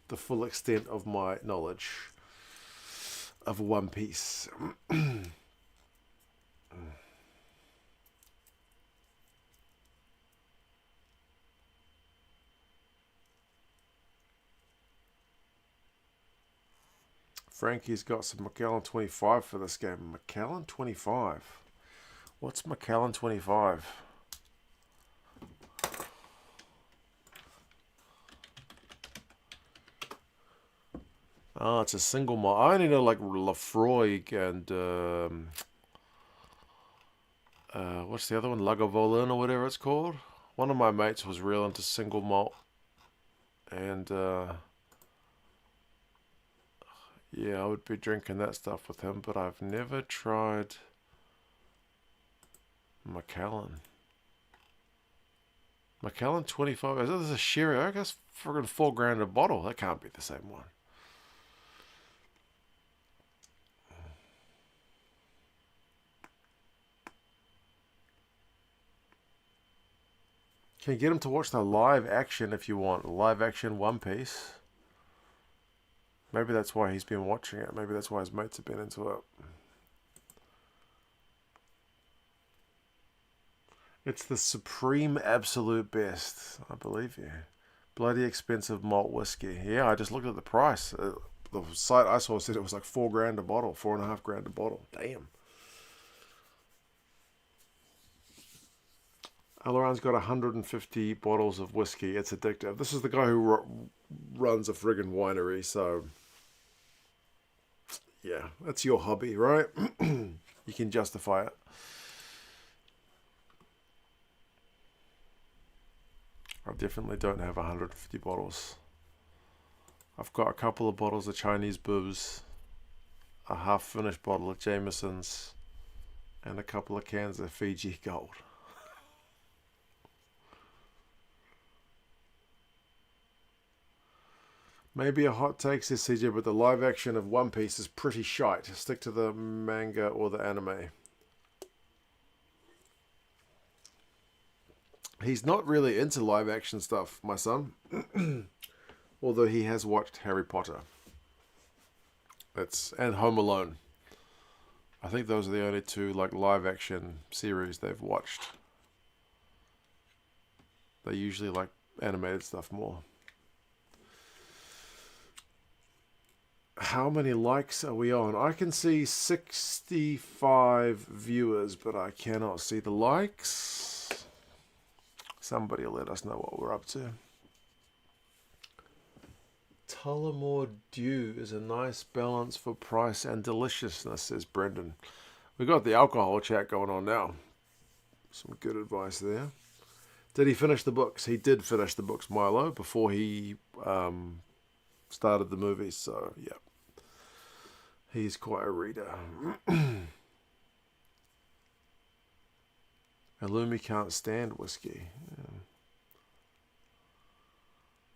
the full extent of my knowledge of One Piece. Frankie's got some McAllen 25 for this game. McAllen 25. What's McAllen 25? Oh, it's a single malt. I only know like Lafroy and what's the other one? Lagavulin or whatever it's called. One of my mates was real into single malt. And yeah, I would be drinking that stuff with him, but I've never tried Macallan. Macallan 25. Is this a sherry? I guess friggin' $4,000 a bottle. That can't be the same one. Can you get him to watch the live action if you want? Live action One Piece. Maybe that's why he's been watching it. Maybe that's why his mates have been into it. It's the supreme absolute best. I believe you. Bloody expensive malt whiskey. Yeah, I just looked at the price. The site I saw said it was like $4 a bottle, 4.5 grand a bottle. Damn. Aileron's got 150 bottles of whiskey. It's addictive. This is the guy who runs a friggin' winery, so yeah, that's your hobby, right? You can justify it. I definitely don't have 150 bottles. I've got a couple of bottles of Chinese booze, a half-finished bottle of Jameson's, and a couple of cans of Fiji Gold. Maybe a hot take, says CJ, but the live action of One Piece is pretty shite. Stick to the manga or the anime. He's not really into live action stuff, my son. Although he has watched Harry Potter. And Home Alone. I think those are the only two like live action series they've watched. They usually like animated stuff more. How many likes are we on? I can see 65 viewers, but I cannot see the likes. Somebody will let us know what we're up to. Tullamore Dew is a nice balance for price and deliciousness, says Brendan. We got the alcohol chat going on now. Some good advice there. Did he finish the books? He did finish the books, Milo, before he started the movies. So, yeah. He's quite a reader. Illumi can't stand whiskey. Yeah.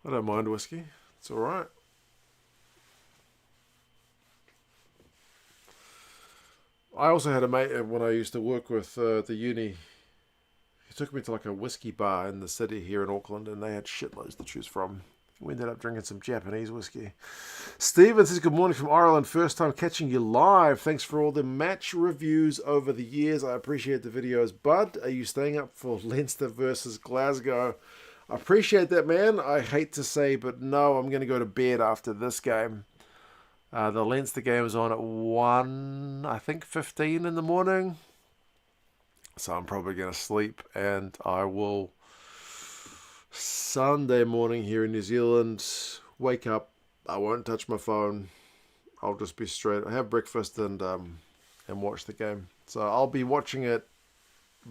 I don't mind whiskey. It's all right. I also had a mate when I used to work with the uni. He took me to like a whiskey bar in the city here in Auckland, and they had shitloads to choose from. We ended up drinking some Japanese whiskey. Steven says, good morning from Ireland. First time catching you live. Thanks for all the match reviews over the years. I appreciate the videos. Bud, are you staying up for Leinster versus Glasgow? I appreciate that, man. I hate to say, but no, I'm going to go to bed after this game. The Leinster game is on at 1, I think 15 in the morning. So I'm probably going to sleep, and I will Sunday morning here in New Zealand wake up. I won't touch my phone. I'll just be straight. I have breakfast and watch the game. So I'll be watching it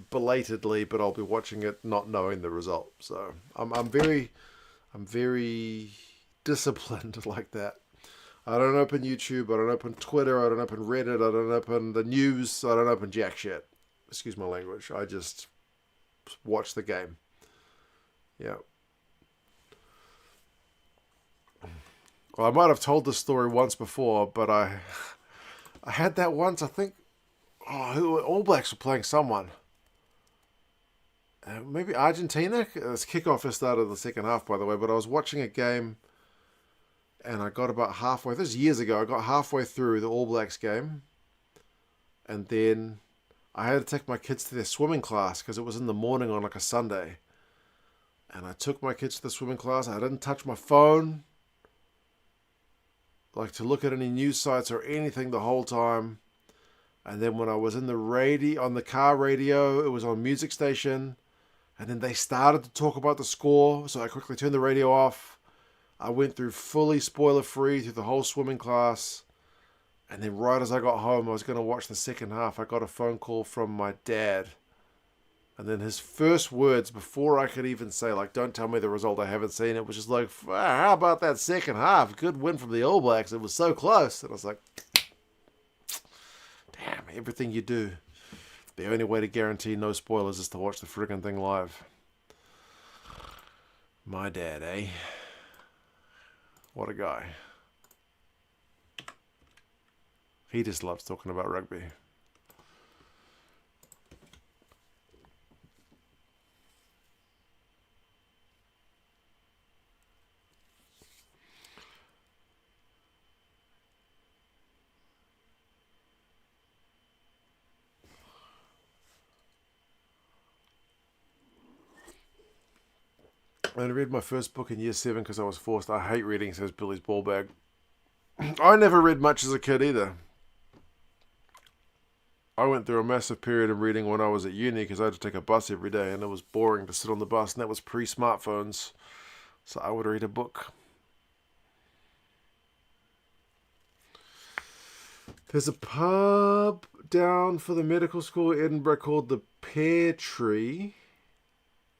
belatedly, but I'll be watching it not knowing the result. So I'm very disciplined like that. I don't open YouTube. I don't open Twitter. I don't open Reddit. I don't open the news. I don't open jack shit. Excuse my language. I just watch the game. Yeah. Well, I might have told this story once before, but I had that once. I think, All Blacks were playing someone. Maybe Argentina. This kickoff has started the second half, by the way. But I was watching a game, and I got about halfway. This is years ago. I got halfway through the All Blacks game, and then I had to take my kids to their swimming class because it was in the morning on like a Sunday. And I took my kids to the swimming class. I didn't touch my phone, like to look at any news sites or anything the whole time. And then when I was in on the car radio, it was on music station. And then they started to talk about the score. So I quickly turned the radio off. I went through fully spoiler-free through the whole swimming class. And then right as I got home, I was going to watch the second half. I got a phone call from my dad. And then his first words, before I could even say, like, don't tell me the result, I haven't seen it, was just like, how about that second half? Good win from the All Blacks. It was so close. And I was like, damn, everything you do. The only way to guarantee no spoilers is to watch the friggin' thing live. My dad, eh? What a guy. He just loves talking about rugby. I read my first book in year 7 because I was forced. I hate reading, says Billy's Ballbag. I never read much as a kid either. I went through a massive period of reading when I was at uni because I had to take a bus every day and it was boring to sit on the bus, and that was pre-smartphones. So I would read a book. There's a pub down for the medical school in Edinburgh called the Pear Tree.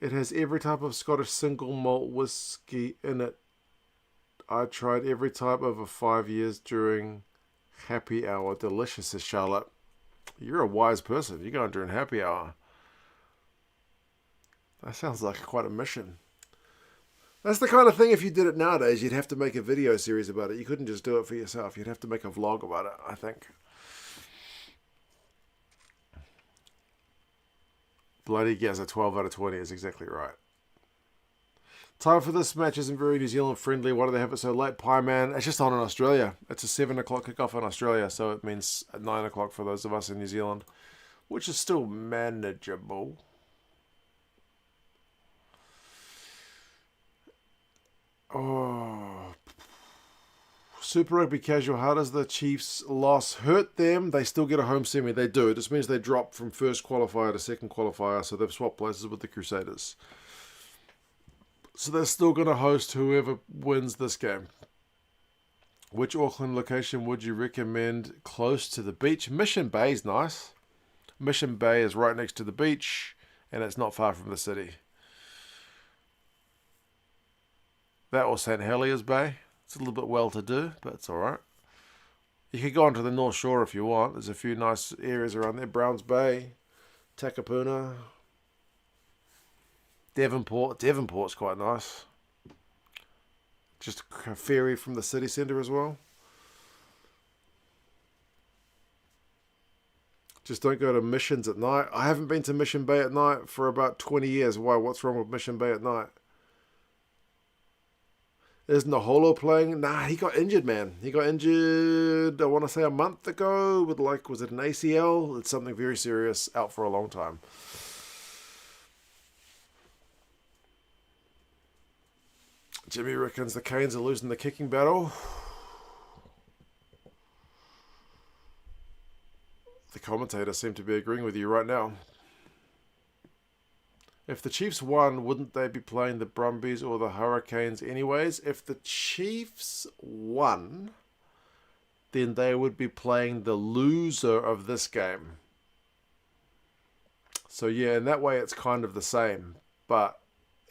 It has every type of Scottish single malt whiskey in it. I tried every type over 5 years during happy hour. Delicious, says Charlotte. You're a wise person. You're going during happy hour. That sounds like quite a mission. That's the kind of thing, if you did it nowadays, you'd have to make a video series about it. You couldn't just do it for yourself. You'd have to make a vlog about it, I think. Bloody Gazza, 12 out of 20 is exactly right. Time for this match isn't very New Zealand friendly. Why do they have it so late? Pie Man. It's just on in Australia. It's a 7 o'clock kickoff in Australia, so it means 9 o'clock for those of us in New Zealand, which is still manageable. Oh, Super Rugby casual. How does the Chiefs' loss hurt them? They still get a home semi. They do. It just means they drop from first qualifier to second qualifier, so they've swapped places with the Crusaders. So they're still going to host whoever wins this game. Which Auckland location would you recommend close to the beach? Mission Bay is nice. Mission Bay is right next to the beach, and it's not far from the city. That or St. Heliers Bay. It's a little bit well-to-do, but it's all right. You could go onto the North Shore if you want. There's a few nice areas around there. Browns Bay, Takapuna, Devonport. Devonport's quite nice. Just a ferry from the city centre as well. Just don't go to Missions at night. I haven't been to Mission Bay at night for about 20 years. Why? What's wrong with Mission Bay at night? Isn't the Holo playing? Nah, he got injured, man. He got injured, I want to say a month ago with, like, was it an ACL? It's something very serious, out for a long time. Jimmy reckons the Canes are losing the kicking battle. The commentators seem to be agreeing with you right now. If the Chiefs won, wouldn't they be playing the Brumbies or the Hurricanes anyways? If the Chiefs won, then they would be playing the loser of this game. So yeah, in that way it's kind of the same. But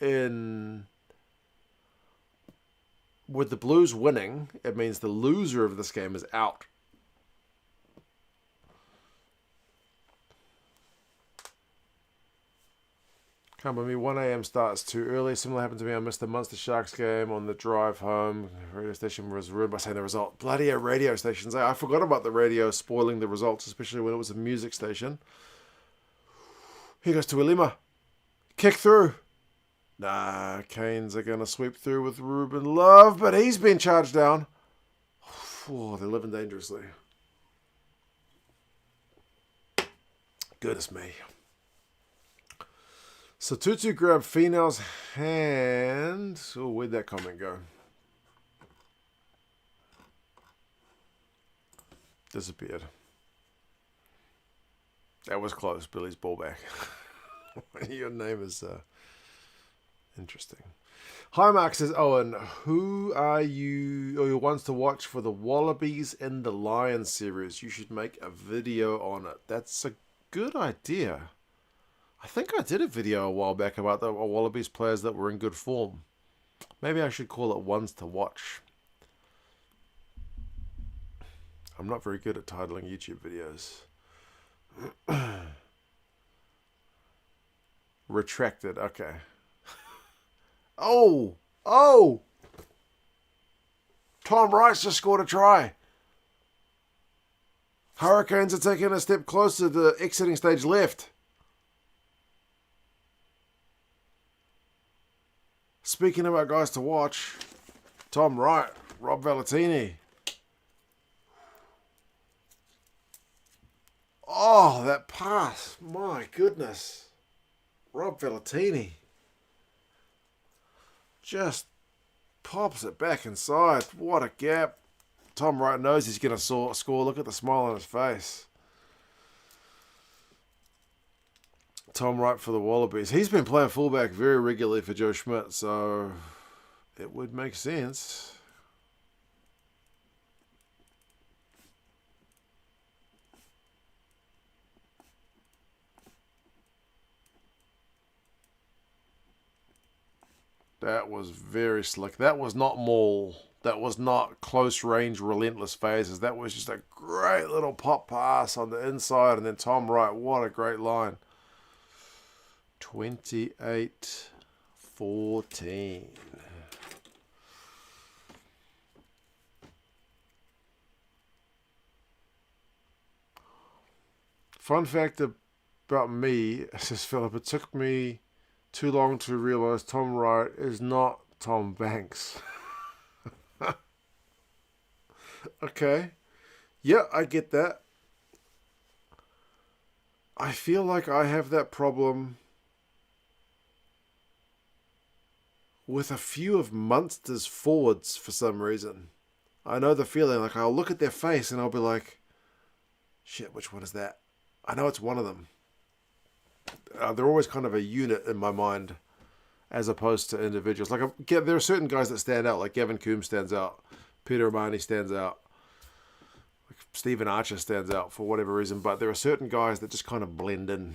with the Blues winning, it means the loser of this game is out. Come with me, 1 a.m. starts too early. Similar happened to me. I missed the Munster Sharks game on the drive home. The radio station was ruined by saying the result. Bloody radio stations. I forgot about the radio spoiling the results, especially when it was a music station. Here goes to Ilima. Kick through. Nah, Canes are going to sweep through with Ruben Love, but he's been charged down. Oh, they're living dangerously. Goodness me. So Tutu grabbed Finau's hand. Oh, where'd that comment go? Disappeared. That was close. Billy's ball back. Your name is interesting. Hi, Mark says, Owen, who are you or your ones to watch for the Wallabies in the Lions series? You should make a video on it. That's a good idea. I think I did a video a while back about the Wallabies players that were in good form. Maybe I should call it ones to watch. I'm not very good at titling YouTube videos. Retracted, okay. Oh! Tom Rice just scored a try. Hurricanes are taking a step closer to the exiting stage left. Speaking about guys to watch, Tom Wright, Rob Valentini. Oh, that pass. My goodness. Rob Valentini. just pops it back inside. What a gap. Tom Wright knows he's going to score. Look at the smile on his face. Tom Wright for the Wallabies. He's been playing fullback very regularly for Joe Schmidt, so it would make sense. That was very slick. That was not maul. That was not close range, relentless phases. That was just a great little pop pass on the inside. And then Tom Wright, what a great line. 28-14. Fun fact about me, says Philip, it took me too long to realise Tom Wright is not Tom Banks. Okay. Yeah, I get that. I feel like I have that problem with a few of Munster's forwards for some reason. I know the feeling. Like, I'll look at their face and I'll be like, shit, which one is that? I know it's one of them. They're always kind of a unit in my mind as opposed to individuals. Like, there are certain guys that stand out, like Gavin Coombs stands out, Peter O'Mahony stands out, like Stephen Archer stands out for whatever reason, but there are certain guys that just kind of blend in.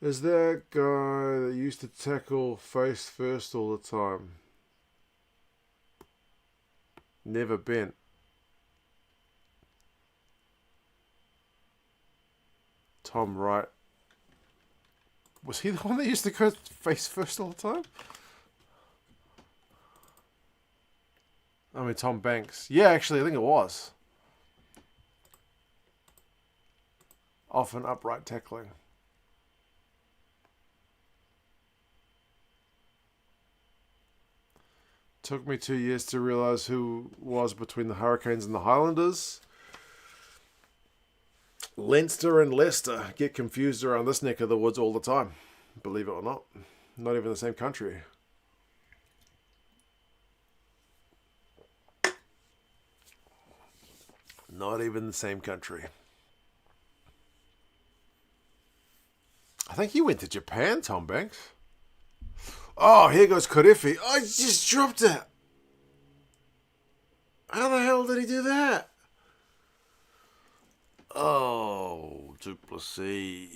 Is that guy that used to tackle face first all the time? Never bent. Tom Wright. Was he the one that used to go face first all the time? I mean, Tom Banks. Yeah, actually, I think it was. Often upright tackling. Took me 2 years to realise who was between the Hurricanes and the Highlanders. Leinster and Leicester get confused around this neck of the woods all the time. Believe it or not. Not even the same country. Not even the same country. I think he went to Japan, Tom Banks. Oh, here goes Korefi. Oh, he just dropped it. How the hell did he do that? Oh, Duplessis.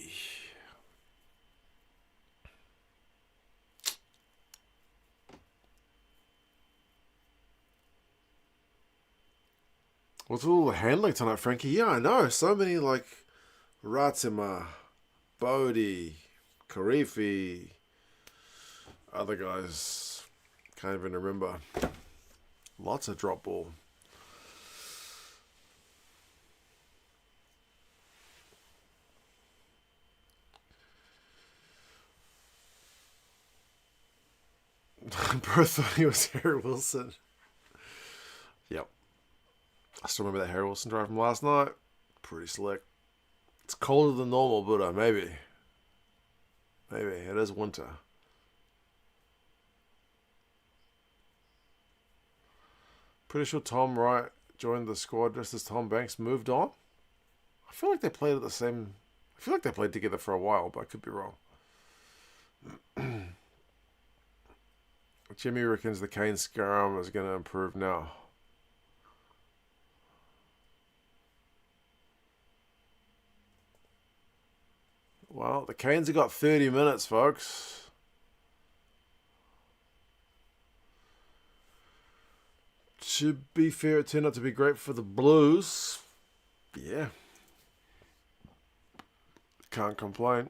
What's all the handling tonight, Frankie? Yeah, I know. So many, like, Ratima, Bodie, Korefi, other guys. Can't even remember. Lots of drop ball. Bro thought he was Harry Wilson. Yep. I still remember that Harry Wilson drive from last night. Pretty slick. It's colder than normal, but maybe. Maybe. It is winter. Pretty sure Tom Wright joined the squad just as Tom Banks moved on. I feel like they played at the same... I feel like they played together for a while, but I could be wrong. Jimmy reckons the Kane scrum is going to improve now. Well, the Canes have got 30 minutes, folks. To be fair, it turned out to be great for the Blues. Yeah. Can't complain.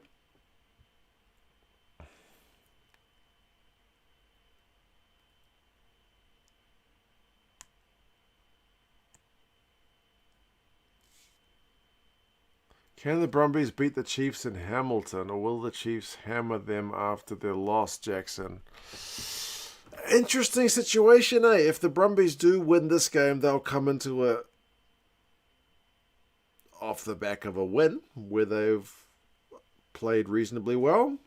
Can the Brumbies beat the Chiefs in Hamilton, or will the Chiefs hammer them after their loss, Jackson? Interesting situation, eh? If the Brumbies do win this game, they'll come into off the back of a win where they've played reasonably well.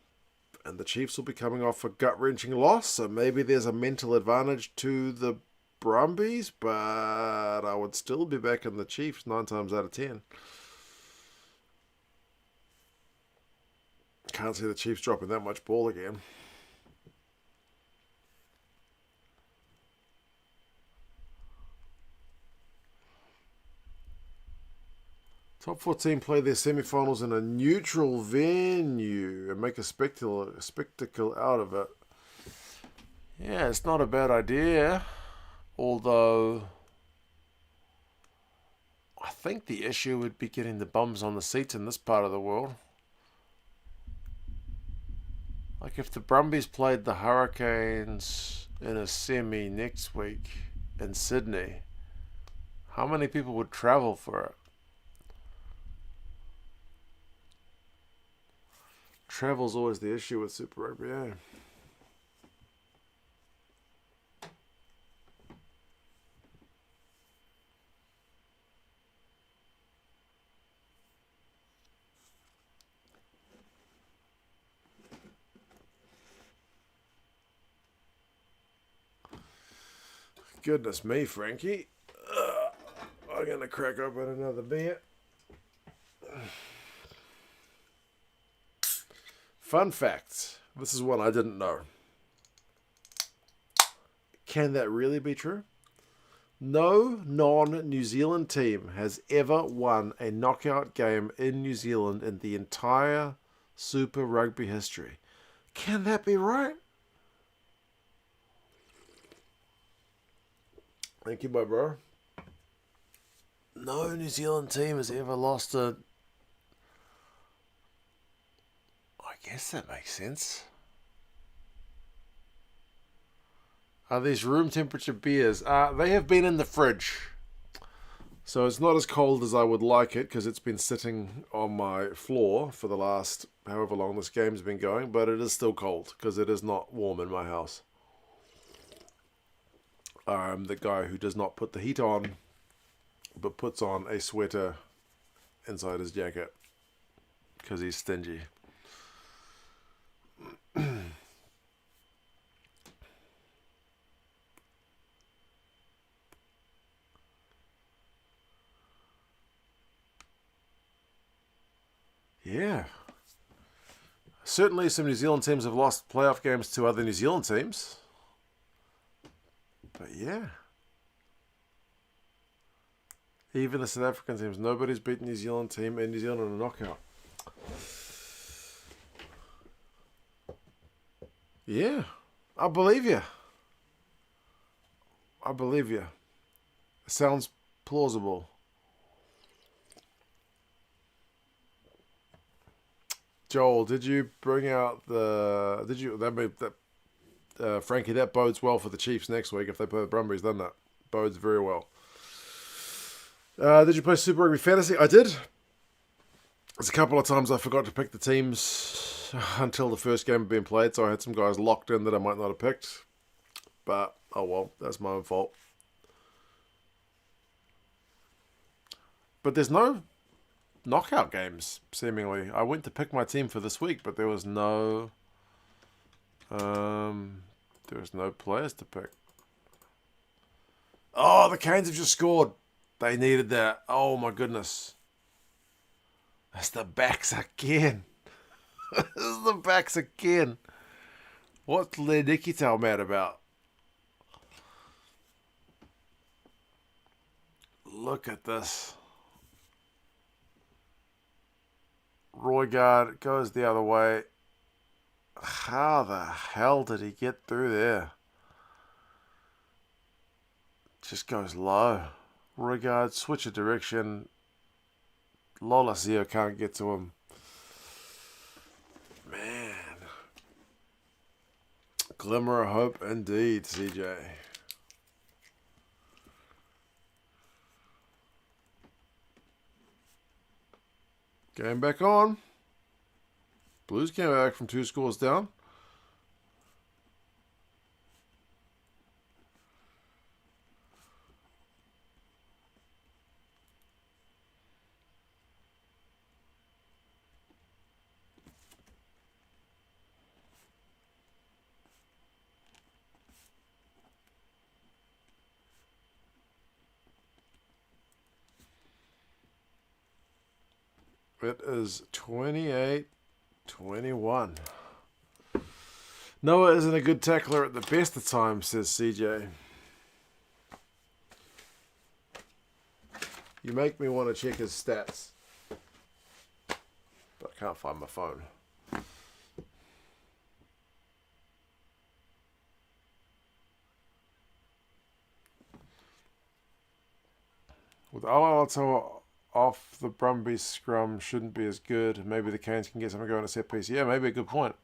And the Chiefs will be coming off a gut-wrenching loss, so maybe there's a mental advantage to the Brumbies, but I would still be backing the Chiefs 9 times out of 10. Can't see the Chiefs dropping that much ball again. Top 14 play their semi-finals in a neutral venue and make a spectacle out of it. Yeah, it's not a bad idea. Although, I think the issue would be getting the bums on the seats in this part of the world. Like if the Brumbies played the Hurricanes in a semi next week in Sydney, how many people would travel for it? Travel's always the issue with Super Rugby, eh? Goodness me, Frankie. I'm going to crack open another beer. Fun fact. This is one I didn't know. Can that really be true? No non-New Zealand team has ever won a knockout game in New Zealand in the entire Super Rugby history. Can that be right? Thank you, my bro. No New Zealand team has ever lost a... I guess that makes sense. Are these room temperature beers? They have been in the fridge. So it's not as cold as I would like it because it's been sitting on my floor for the last however long this game's been going. But it is still cold because it is not warm in my house. I'm the guy who does not put the heat on, but puts on a sweater inside his jacket because he's stingy. Yeah. Certainly some New Zealand teams have lost playoff games to other New Zealand teams. But yeah. Even the South African teams. Nobody's beaten New Zealand team in New Zealand in a knockout. Yeah. I believe you. I believe you. It sounds plausible. Joel, did you bring out the... Did you... Frankie, that bodes well for the Chiefs next week if they play the Brumbies, doesn't it? Bodes very well. Did you play Super Rugby Fantasy? I did. There's a couple of times I forgot to pick the teams until the first game had been played, so I had some guys locked in that I might not have picked. But, oh well, that's my own fault. But there's no knockout games, seemingly. I went to pick my team for this week, but there was no... there was no players to pick. Oh, the Canes have just scored. They needed that. Oh my goodness. That's the backs again. This is the backs again. What's Ledikitau mad about? Look at this. Rugga goes the other way. How the hell did he get through there? Just goes low. Rugga, switch of direction. Lolasio can't get to him. Man. Glimmer of hope indeed, CJ. Game back on. Blues came back from 2 scores down. It is 28-21. Noah isn't a good tackler at the best of times, says CJ. You make me want to check his stats. But I can't find my phone. With Alatoa off, the Brumbies scrum shouldn't be as good. Maybe the Canes can get something going at set piece. Yeah, maybe a good point.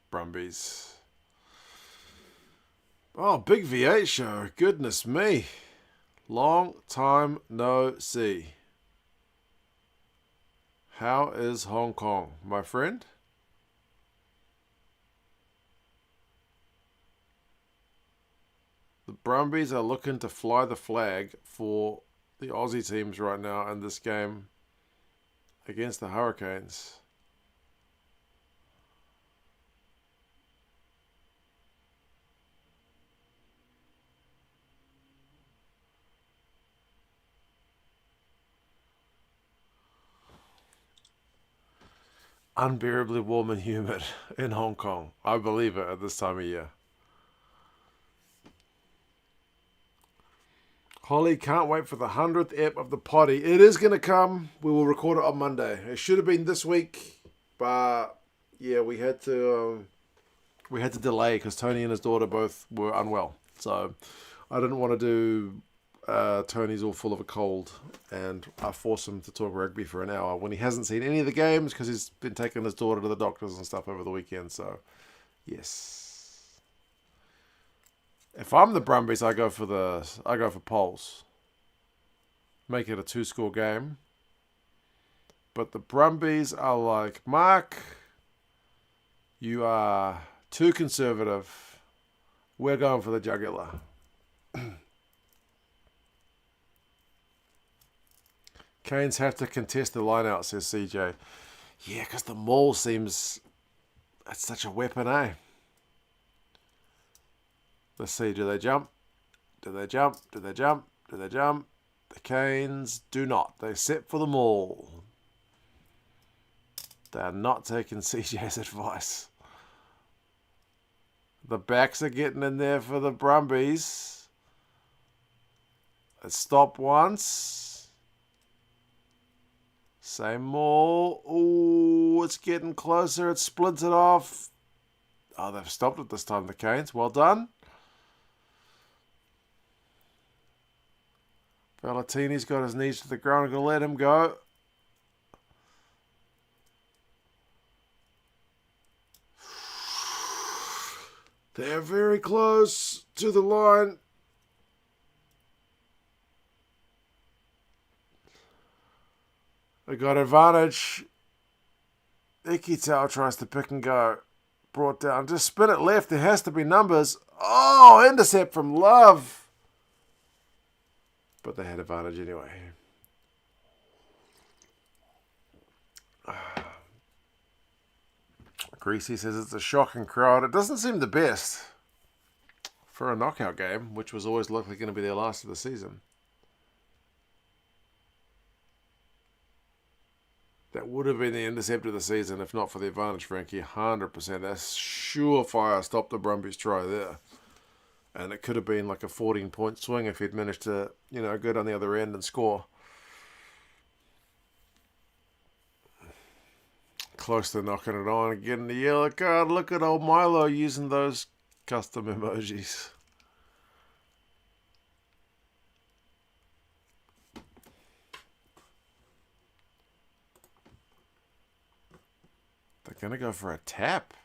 Brumbies. Oh, big V8 show. Goodness me. Long time no see. How is Hong Kong, my friend? The Brumbies are looking to fly the flag for the Aussie teams right now in this game against the Hurricanes. Unbearably warm and humid in Hong Kong. I believe it at this time of year. Holly, can't wait for the 100th ep of the potty. It is going to come. We will record it on Monday. It should have been this week, but yeah, we had to delay because Tony and his daughter both were unwell. So I didn't want to do Tony's all full of a cold, and I forced him to talk rugby for an hour when he hasn't seen any of the games because he's been taking his daughter to the doctors and stuff over the weekend. So yes. If I'm the Brumbies, I go for Poles. Make it a 2-score game. But the Brumbies are like, Mark, you are too conservative. We're going for the jugular. Canes have to contest the line out, says CJ. Yeah, because the maul seems... That's such a weapon, eh? Let's see, do they jump? Do they jump? Do they jump? Do they jump? The Canes do not. They set for the maul. They are not taking CJ's advice. The backs are getting in there for the Brumbies. Let's stop once. Same maul. Ooh, it's getting closer. It's splintered off. Oh, they've stopped it this time, the Canes. Well done. Valentini's got his knees to the ground. I'm going to let him go. They're very close to the line. They got advantage. Ikitau tries to pick and go. Brought down. Just spin it left. There has to be numbers. Oh, intercept from Love. But they had advantage anyway. Greasy says it's a shocking crowd. It doesn't seem the best for a knockout game, which was always likely going to be their last of the season. That would have been the intercept of the season if not for the advantage, Frankie. 100%. That's surefire stopped the Brumbies try there. And it could have been like a 14-point swing if he'd managed to, go down the other end and score. Close to knocking it on and getting the yellow card. Look at old Milo using those custom emojis. They're going to go for a tap.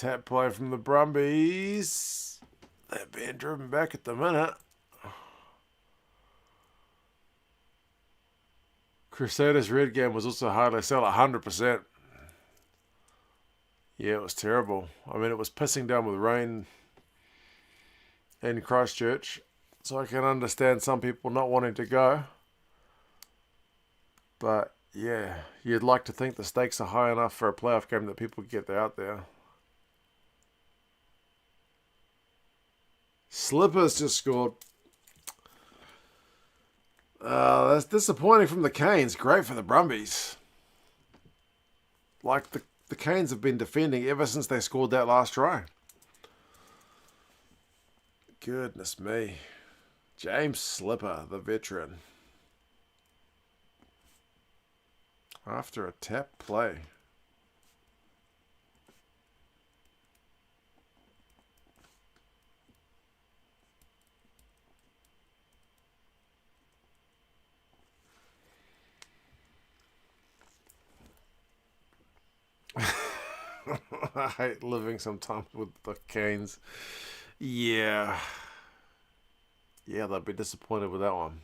Tap play from the Brumbies. They're being driven back at the minute. Crusaders' red game was also hard. They sell 100%. Yeah, it was terrible. I mean, it was pissing down with rain in Christchurch. So I can understand some people not wanting to go. But, yeah, you'd like to think the stakes are high enough for a playoff game that people get out there. Slippers just scored. That's disappointing from the Canes. Great for the Brumbies. Like, the Canes have been defending ever since they scored that last try. Goodness me. James Slipper, the veteran. After a tap play. I hate living sometimes with the Canes. Yeah. Yeah, they'll be disappointed with that one.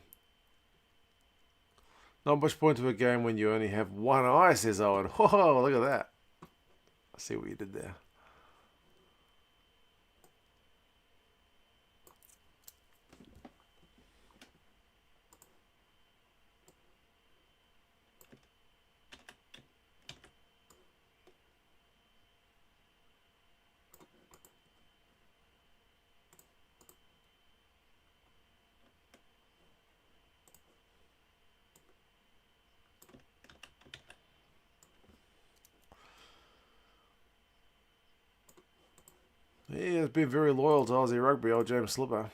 Not much point to a game when you only have one eye, says Owen. Whoa, look at that. I see what you did there. He has been very loyal to Aussie rugby, old James Slipper.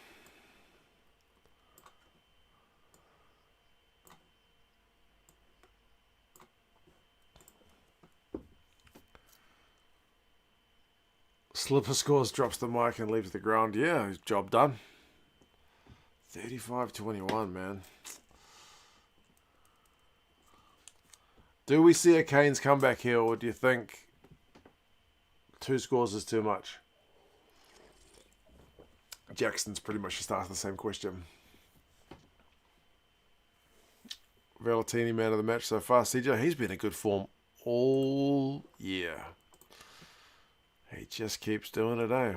Slipper scores, drops the mic and leaves the ground. Yeah, job done. 35-21, man. Do we see a Canes comeback here, or do you think 2 scores is too much? Jackson's pretty much just asked the same question. Valentini, man of the match so far. CJ, he's been in good form all year. He just keeps doing it, eh?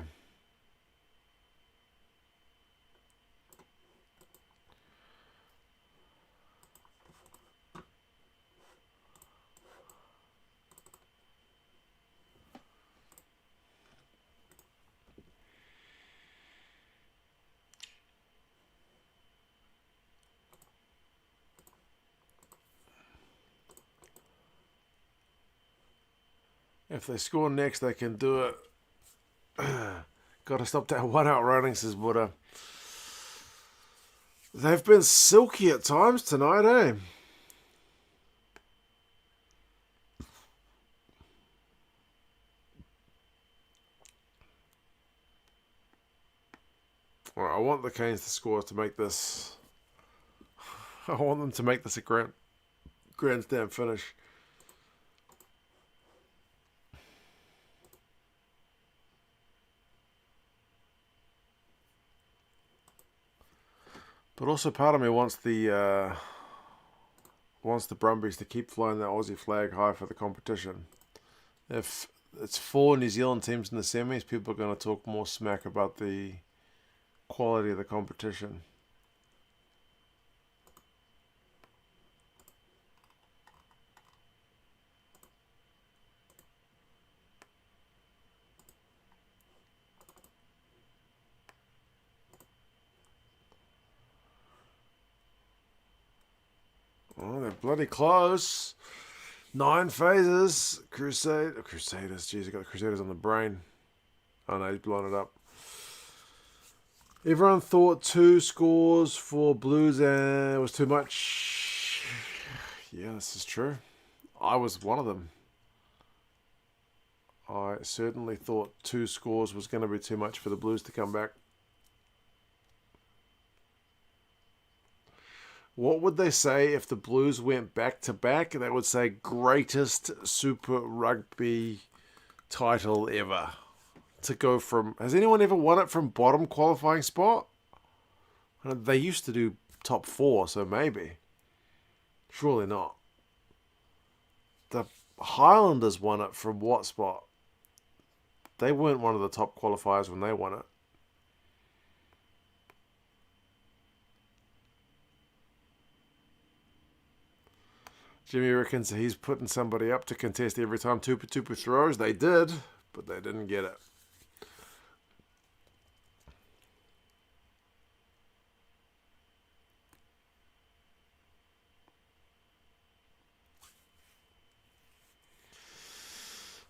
If they score next, they can do it. Got to stop that one-out running, says BRUvHUR. They've been silky at times tonight, eh? Alright, I want the Canes to score to make this... I want them to make this a grandstand finish. But also part of me wants the Brumbies to keep flying that Aussie flag high for the competition. If it's 4 New Zealand teams in the semis, people are going to talk more smack about the quality of the competition. Oh, they're bloody close. 9 phases. Crusaders. Jeez, I got the Crusaders on the brain. Oh no, he's blown it up. Everyone thought 2 scores for Blues and it was too much. Yeah, this is true. I was one of them. I certainly thought 2 scores was going to be too much for the Blues to come back. What would they say if the Blues went back-to-back? They would say greatest Super Rugby title ever. to go from... Has anyone ever won it from bottom qualifying spot? They used to do top 4, so maybe. Surely not. The Highlanders won it from what spot? They weren't one of the top qualifiers when they won it. Jimmy reckons he's putting somebody up to contest every time Tupu throws. They did, but they didn't get it.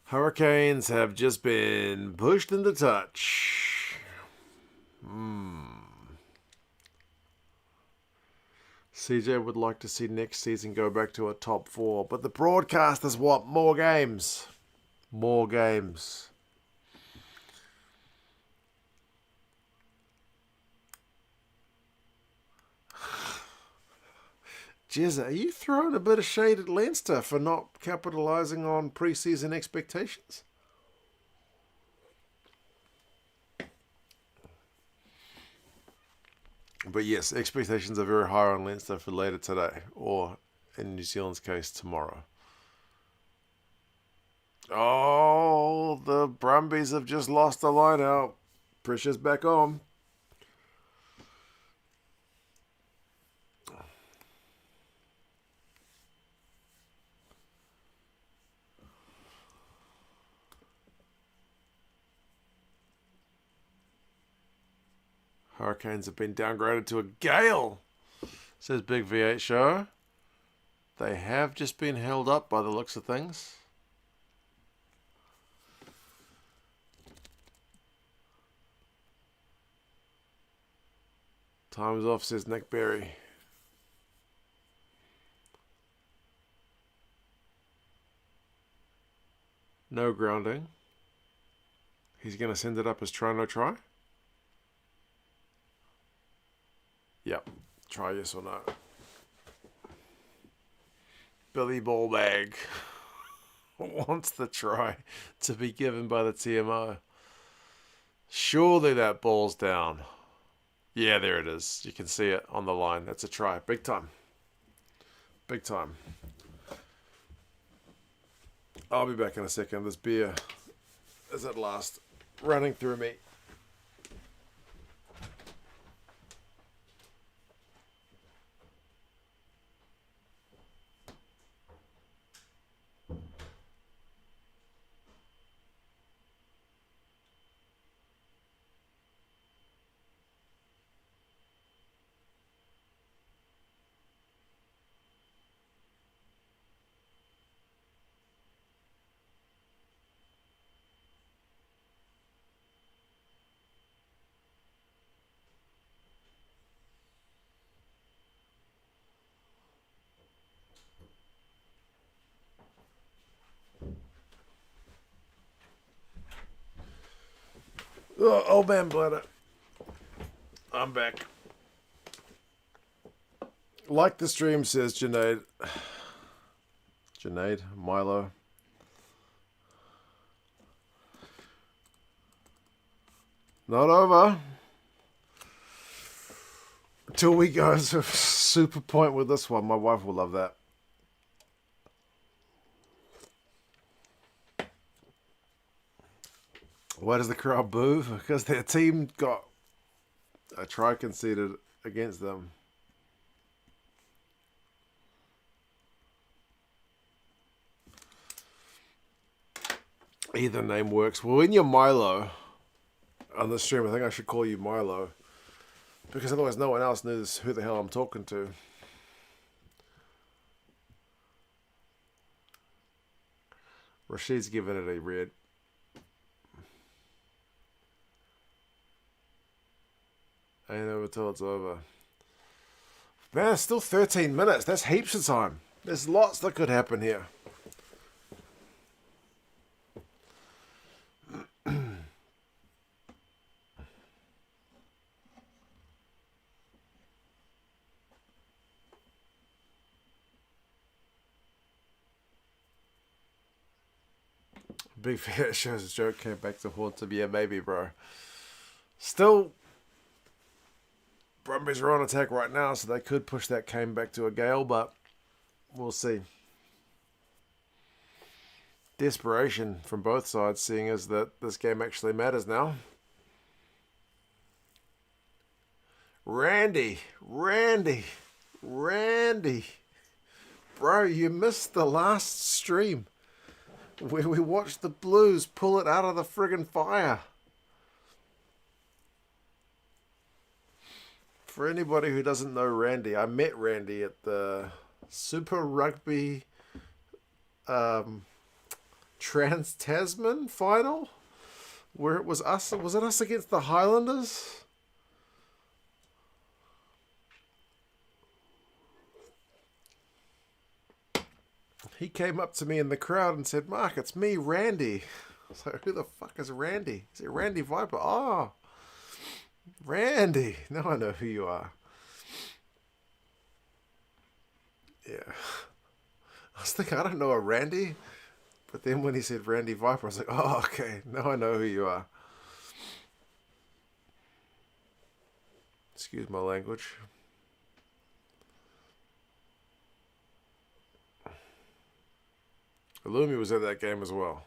Hurricanes have just been pushed into touch. CJ would like to see next season go back to a top 4, but the broadcasters want more games. More games. Jezza, are you throwing a bit of shade at Leinster for not capitalising on pre-season expectations? But yes, expectations are very high on Leinster for later today, or in New Zealand's case, tomorrow. Oh, the Brumbies have just lost the line out. Pressure's back on. Hurricanes have been downgraded to a gale, says Big V8 Show. They have just been held up by the looks of things. Time's off, says Nick Berry. No grounding. He's going to send it up as try no try? Yep. Try yes or no. Billy Ballbag wants the try to be given by the TMO. Surely that ball's down. Yeah, there it is. You can see it on the line. That's a try. Big time. Big time. I'll be back in a second. This beer is at last running through me. Oh, old man bladder. I'm back. Like the stream, says Junaid. Junaid, Milo. Not over. Until we go to super point with this one. My wife will love that. Why does the crowd boo? Because their team got a try conceded against them. Either name works. Well, when you're Milo on the stream, I think I should call you Milo. Because otherwise no one else knows who the hell I'm talking to. Rashid's giving it a red. Ain't over till it's over. Man, it's still 13 minutes. That's heaps of time. There's lots that could happen here. big fat shows joke came back to haunt him. Yeah, maybe, bro. Still, Brumbies are on attack right now, so they could push that cane back to a gale, but we'll see. Desperation from both sides, seeing as that this game actually matters now. Randy. Bro, you missed the last stream where we watched the Blues pull it out of the friggin' fire. For anybody who doesn't know Randy, I met Randy at the Super Rugby Trans-Tasman final, where it was us. Was it us against the Highlanders? He came up to me in the crowd and said, "Mark, it's me, Randy." I was like, "Who the fuck is Randy?" He said, "Randy Viper." Oh, Randy. Now I know who you are. Yeah. I was thinking, I don't know a Randy. But then when he said Randy Viper, I was like, oh, okay. Now I know who you are. Excuse my language. Illumi was at that game as well.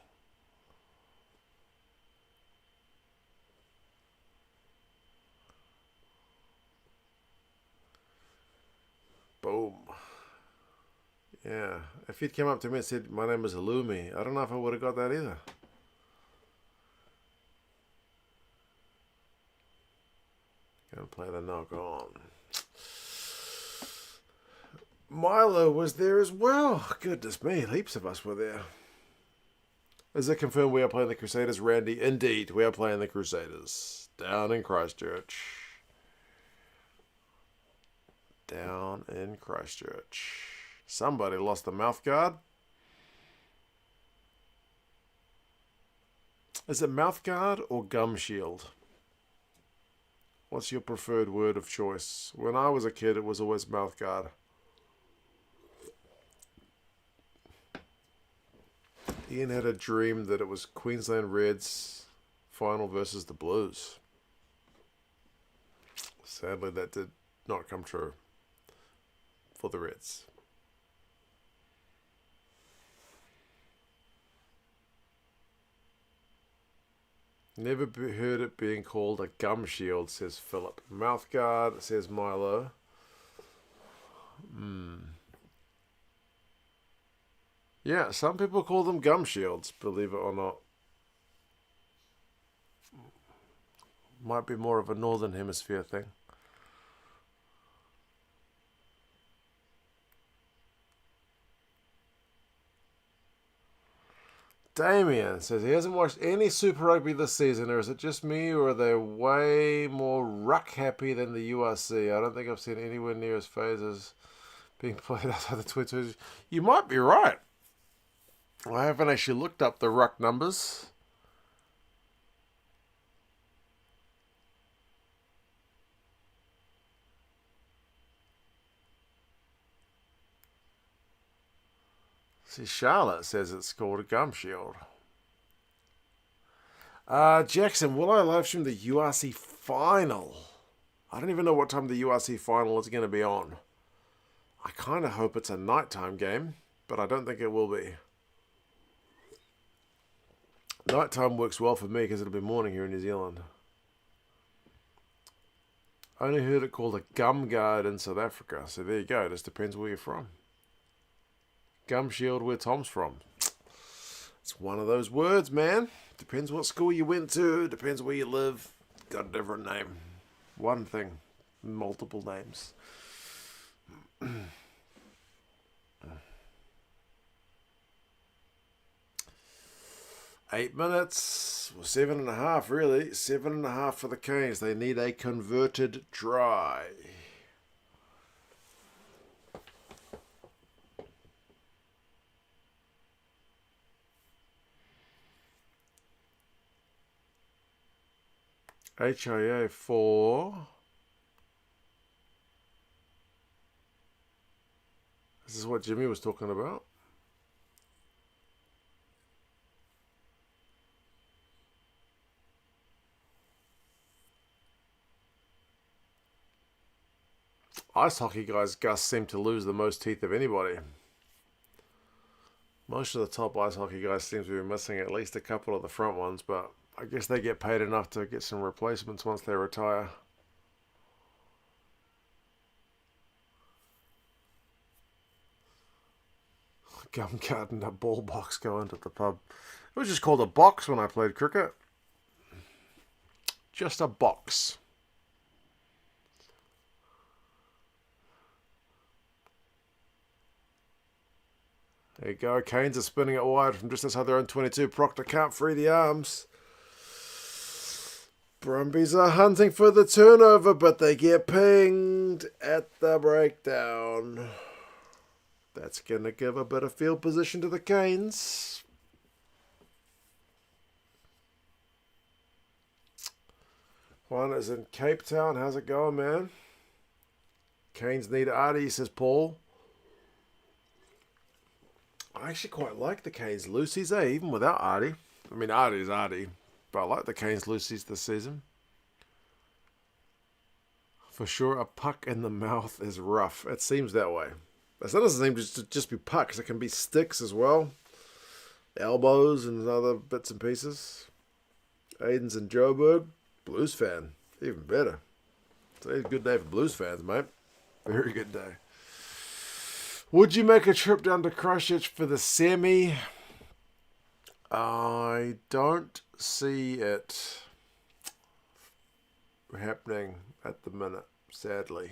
Boom. Yeah. If he'd come up to me and said, my name is Illumi, I don't know if I would have got that either. Gonna play the knock on. Milo was there as well. Goodness me, heaps of us were there. Is it confirmed we are playing the Crusaders, Randy? Indeed, we are playing the Crusaders. Down in Christchurch. Down in Christchurch. Somebody lost the mouth guard. Is it mouth guard or gum shield? What's your preferred word of choice? When I was a kid, it was always mouth guard. Ian had a dream that it was Queensland Reds final versus the Blues. Sadly, that did not come true for the Reds. Never heard it being called a gum shield, says Philip. Mouth guard, says Milo. Yeah, some people call them gum shields, believe it or not. Might be more of a northern hemisphere thing. Damien says he hasn't watched any Super Rugby this season, or is it just me, or are they way more ruck happy than the URC? I don't think I've seen anywhere near as phases being played outside the Twitter. You might be right. I haven't actually looked up the ruck numbers. See, Charlotte says it's called a gum shield. Jackson, will I live stream the URC final? I don't even know what time the URC final is going to be on. I kind of hope it's a nighttime game, but I don't think it will be. Nighttime works well for me because it'll be morning here in New Zealand. I only heard it called a gum guard in South Africa, so there you go. It just depends where you're from. Gum shield where Tom's from. It's one of those words, man. Depends what school you went to, depends where you live. Got a different name. One thing. Multiple names. 8 minutes. Well, 7.5 really. 7.5 for the Canes. They need a converted try. HIA 4. This is what Jimmy was talking about. ice hockey guys, Gus, seem to lose the most teeth of anybody. Most of the top ice hockey guys seem to be missing at least a couple of the front ones, but I guess they get paid enough to get some replacements once they retire. Gum card and a ball box going to the pub. It was just called a box when I played cricket. Just a box. There you go. Canes are spinning it wide from just outside their own 22. Proctor can't free the arms. Brumbies are hunting for the turnover, but they get pinged at the breakdown. That's going to give a bit of field position to the Canes. One is in Cape Town. How's it going, man? Canes need Artie, says Paul. I actually quite like the Canes Lucies, even without Artie. I mean, Artie's Artie, but I like the Canes Lucies this season. For sure, a puck in the mouth is rough. It seems that way. It doesn't seem to just be pucks. It can be sticks as well. Elbows and other bits and pieces. Aiden's in Joburg. Blues fan. Even better. Today's a good day for Blues fans, mate. Very good day. Would you make a trip down to Christchurch for the semi? I don't see it happening at the minute, sadly.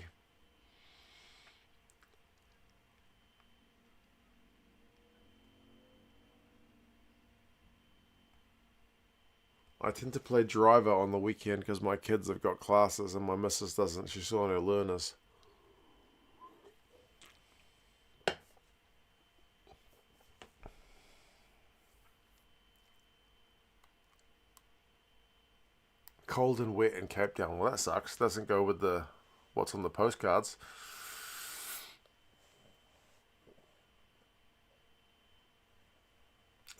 I tend to play driver on the weekend because my kids have got classes and my missus doesn't. She's still on her learners. Cold and wet in Cape Town. Well, that sucks. Doesn't go with the what's on the postcards.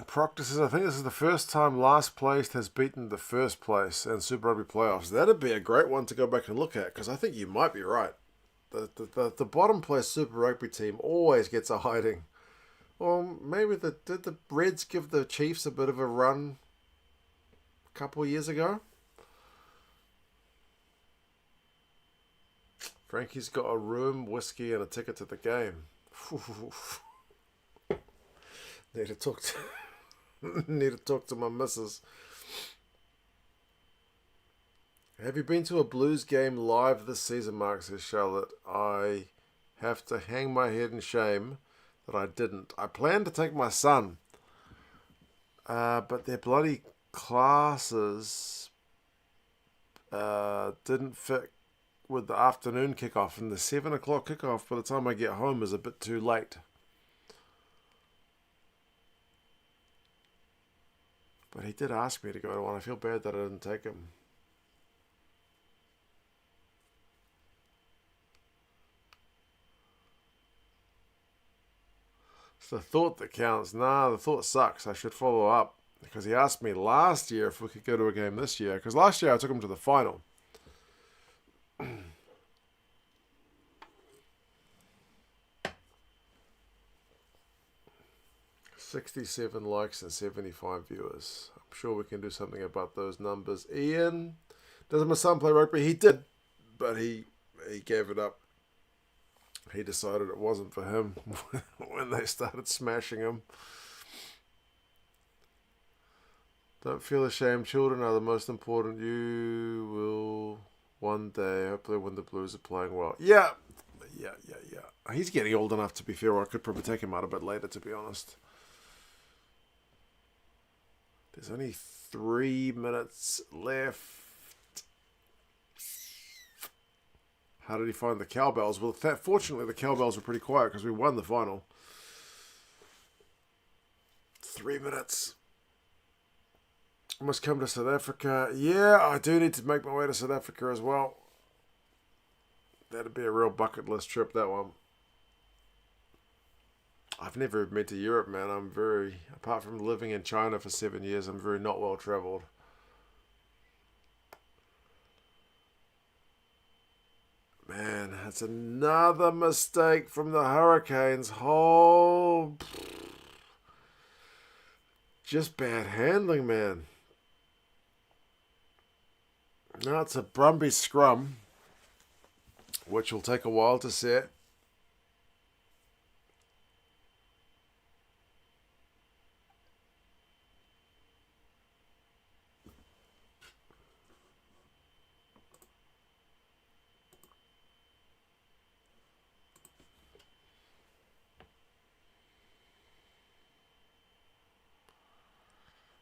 Proctor says, I think this is the first time last place has beaten the first place in Super Rugby playoffs. That'd be a great one to go back and look at, because I think you might be right. The bottom place Super Rugby team always gets a hiding. Or maybe did the Reds give the Chiefs a bit of a run a couple of years ago? Frankie's got a room, whiskey, and a ticket to the game. Need to talk to my missus. Have you been to a Blues game live this season, Mark, says Charlotte. I have to hang my head in shame that I didn't. I planned to take my son, but their bloody classes didn't fit with the afternoon kickoff, and the 7 o'clock kickoff by the time I get home is a bit too late. But he did ask me to go to one. I feel bad that I didn't take him. It's the thought that counts. Nah, the thought sucks. I should follow up. Because he asked me last year if we could go to a game this year. Because last year I took him to the final. 67 likes and 75 viewers. I'm sure we can do something about those numbers. Ian, does my son play rugby? He did, but he gave it up. He decided it wasn't for him when they started smashing him. Don't feel ashamed. Children are the most important. You will one day, hopefully, when the Blues are playing well. Yeah. He's getting old enough to be fair. I could probably take him out a bit later, to be honest. There's only 3 minutes left. How did he find the cowbells? Well, fortunately, the cowbells were pretty quiet because we won the final. 3 minutes. I must come to South Africa. Yeah, I do need to make my way to South Africa as well. That'd be a real bucket list trip, that one. I've never been to Europe, man. I'm very, apart from living in China for 7 years, I'm very not well travelled. Man, that's another mistake from the Hurricanes. Oh, just bad handling, man. Now it's a Brumbies scrum, which will take a while to set.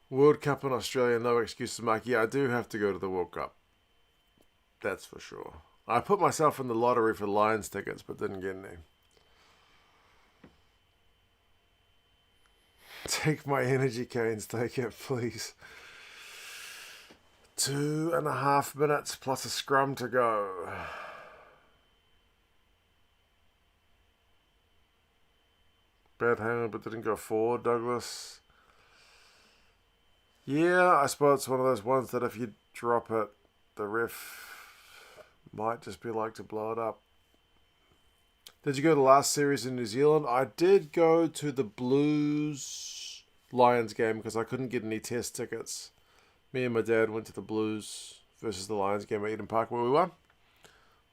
World Cup in Australia, no excuses, Mike. Yeah, I do have to go to the World Cup. That's for sure. I put myself in the lottery for Lions tickets, but didn't get any. Take my energy canes, take it, please. 2.5 minutes plus a scrum to go. Bad handling, but didn't go forward, Douglas. Yeah, I suppose it's one of those ones that if you drop it, the ref might just be like to blow it up. Did you go to the last series in New Zealand? I did go to the Blues Lions game because I couldn't get any test tickets. Me and my dad went to the Blues versus the Lions game at Eden Park where we won.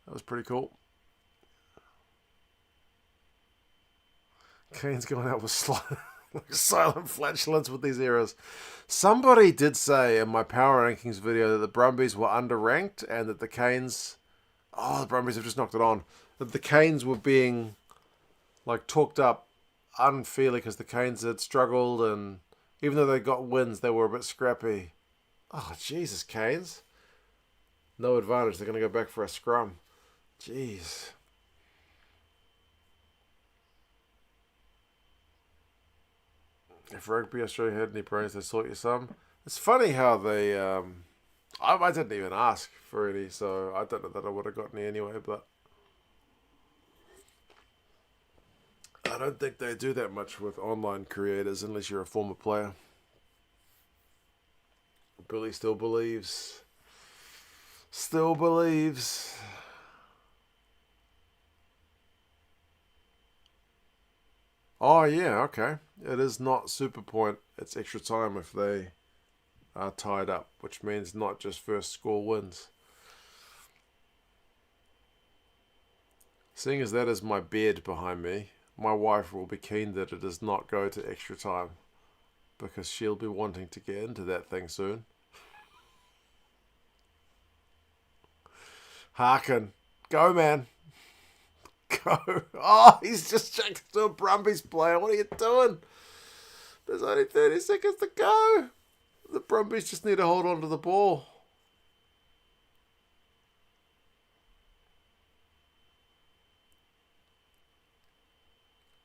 That was pretty cool. Kane's going out with silent flatulence with these errors. Somebody did say in my power rankings video that the Brumbies were underranked and that the Canes... Oh, the Brumbies have just knocked it on. That the Canes were being like talked up unfairly because the Canes had struggled and even though they got wins, they were a bit scrappy. Oh, Jesus, Canes. No advantage. They're going to go back for a scrum. Jeez. If Rugby Australia had any brains, they'd sort you some. It's funny how they... I didn't even ask for any, so I don't know that I would have gotten any anyway, but... I don't think they do that much with online creators unless you're a former player. Billy still believes. Still believes. Oh, yeah, okay. It is not super point. It's extra time if they are tied up, which means not just first score wins. Seeing as that is my bed behind me, my wife will be keen that it does not go to extra time because she'll be wanting to get into that thing soon. Harkin. Go, man. Go. Oh, he's just checked to a Brumbies player. What are you doing? There's only 30 seconds to go. The Brumbies just need to hold on to the ball.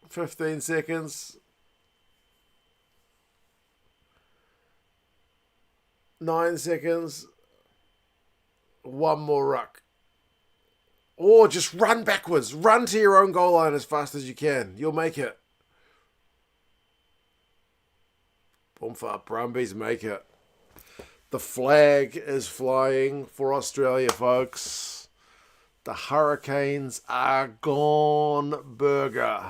"15 seconds. 9 seconds. One more ruck. Or just run backwards. Run to your own goal line as fast as you can. You'll make it. BRUvHUR, Brumbies make it. The flag is flying for Australia, folks. The Hurricanes are gone, burger.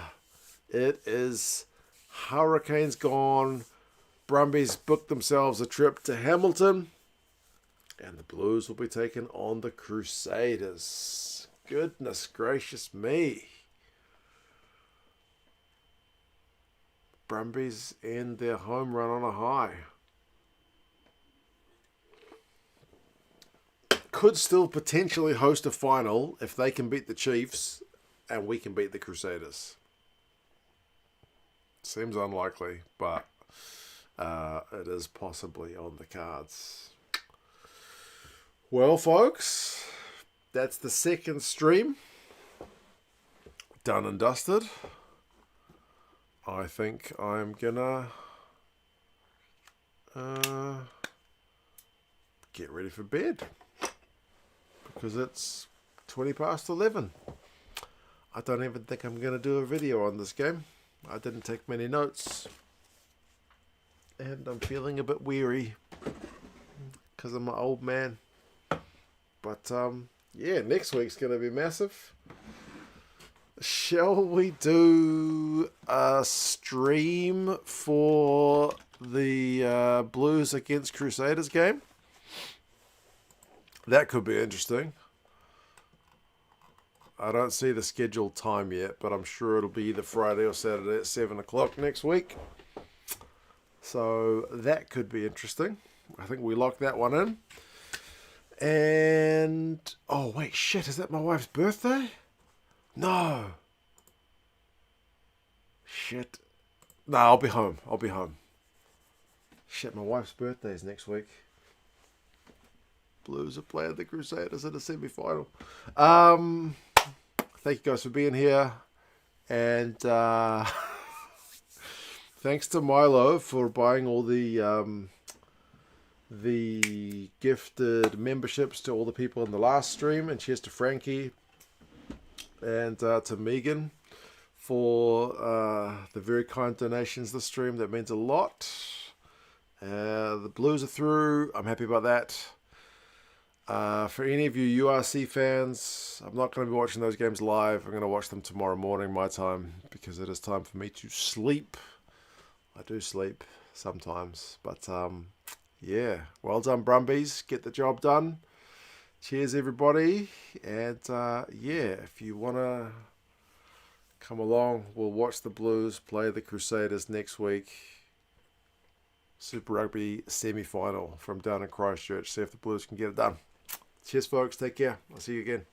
It is Hurricanes gone. Brumbies booked themselves a trip to Hamilton. And the Blues will be taking on the Crusaders. Goodness gracious me. Brumbies end their home run on a high. Could still potentially host a final if they can beat the Chiefs and we can beat the Crusaders. Seems unlikely, but it is possibly on the cards. Well, folks, that's the second stream. Done and dusted. I think I'm gonna get ready for bed because it's 20 past 11. I don't even think I'm gonna do a video on this game. I didn't take many notes and I'm feeling a bit weary because I'm an old man. But Yeah, next week's going to be massive. Shall we do a stream for the Blues against Crusaders game? That could be interesting. I don't see the scheduled time yet, but I'm sure it'll be either Friday or Saturday at 7 o'clock next week. So that could be interesting. I think we locked that one in. And, oh wait, shit, is that my wife's birthday? No. Shit. No, I'll be home. Shit, my wife's birthday is next week. Blues are playing the Crusaders in a semi-final. Thank you guys for being here. And thanks to Milo for buying all the gifted memberships to all the people in the last stream. And cheers to Frankie and to Megan for the very kind donations this stream. That means a lot. The Blues are through. I'm happy about that. For any of you URC fans, I'm not going to be watching those games live. I'm going to watch them tomorrow morning, my time, because it is time for me to sleep. I do sleep sometimes. But, yeah. Well done, Brumbies. Get the job done. Cheers, everybody. And, yeah, if you want to come along, we'll watch the Blues play the Crusaders next week. Super Rugby semi-final from down in Christchurch. See if the Blues can get it done. Cheers, folks. Take care. I'll see you again.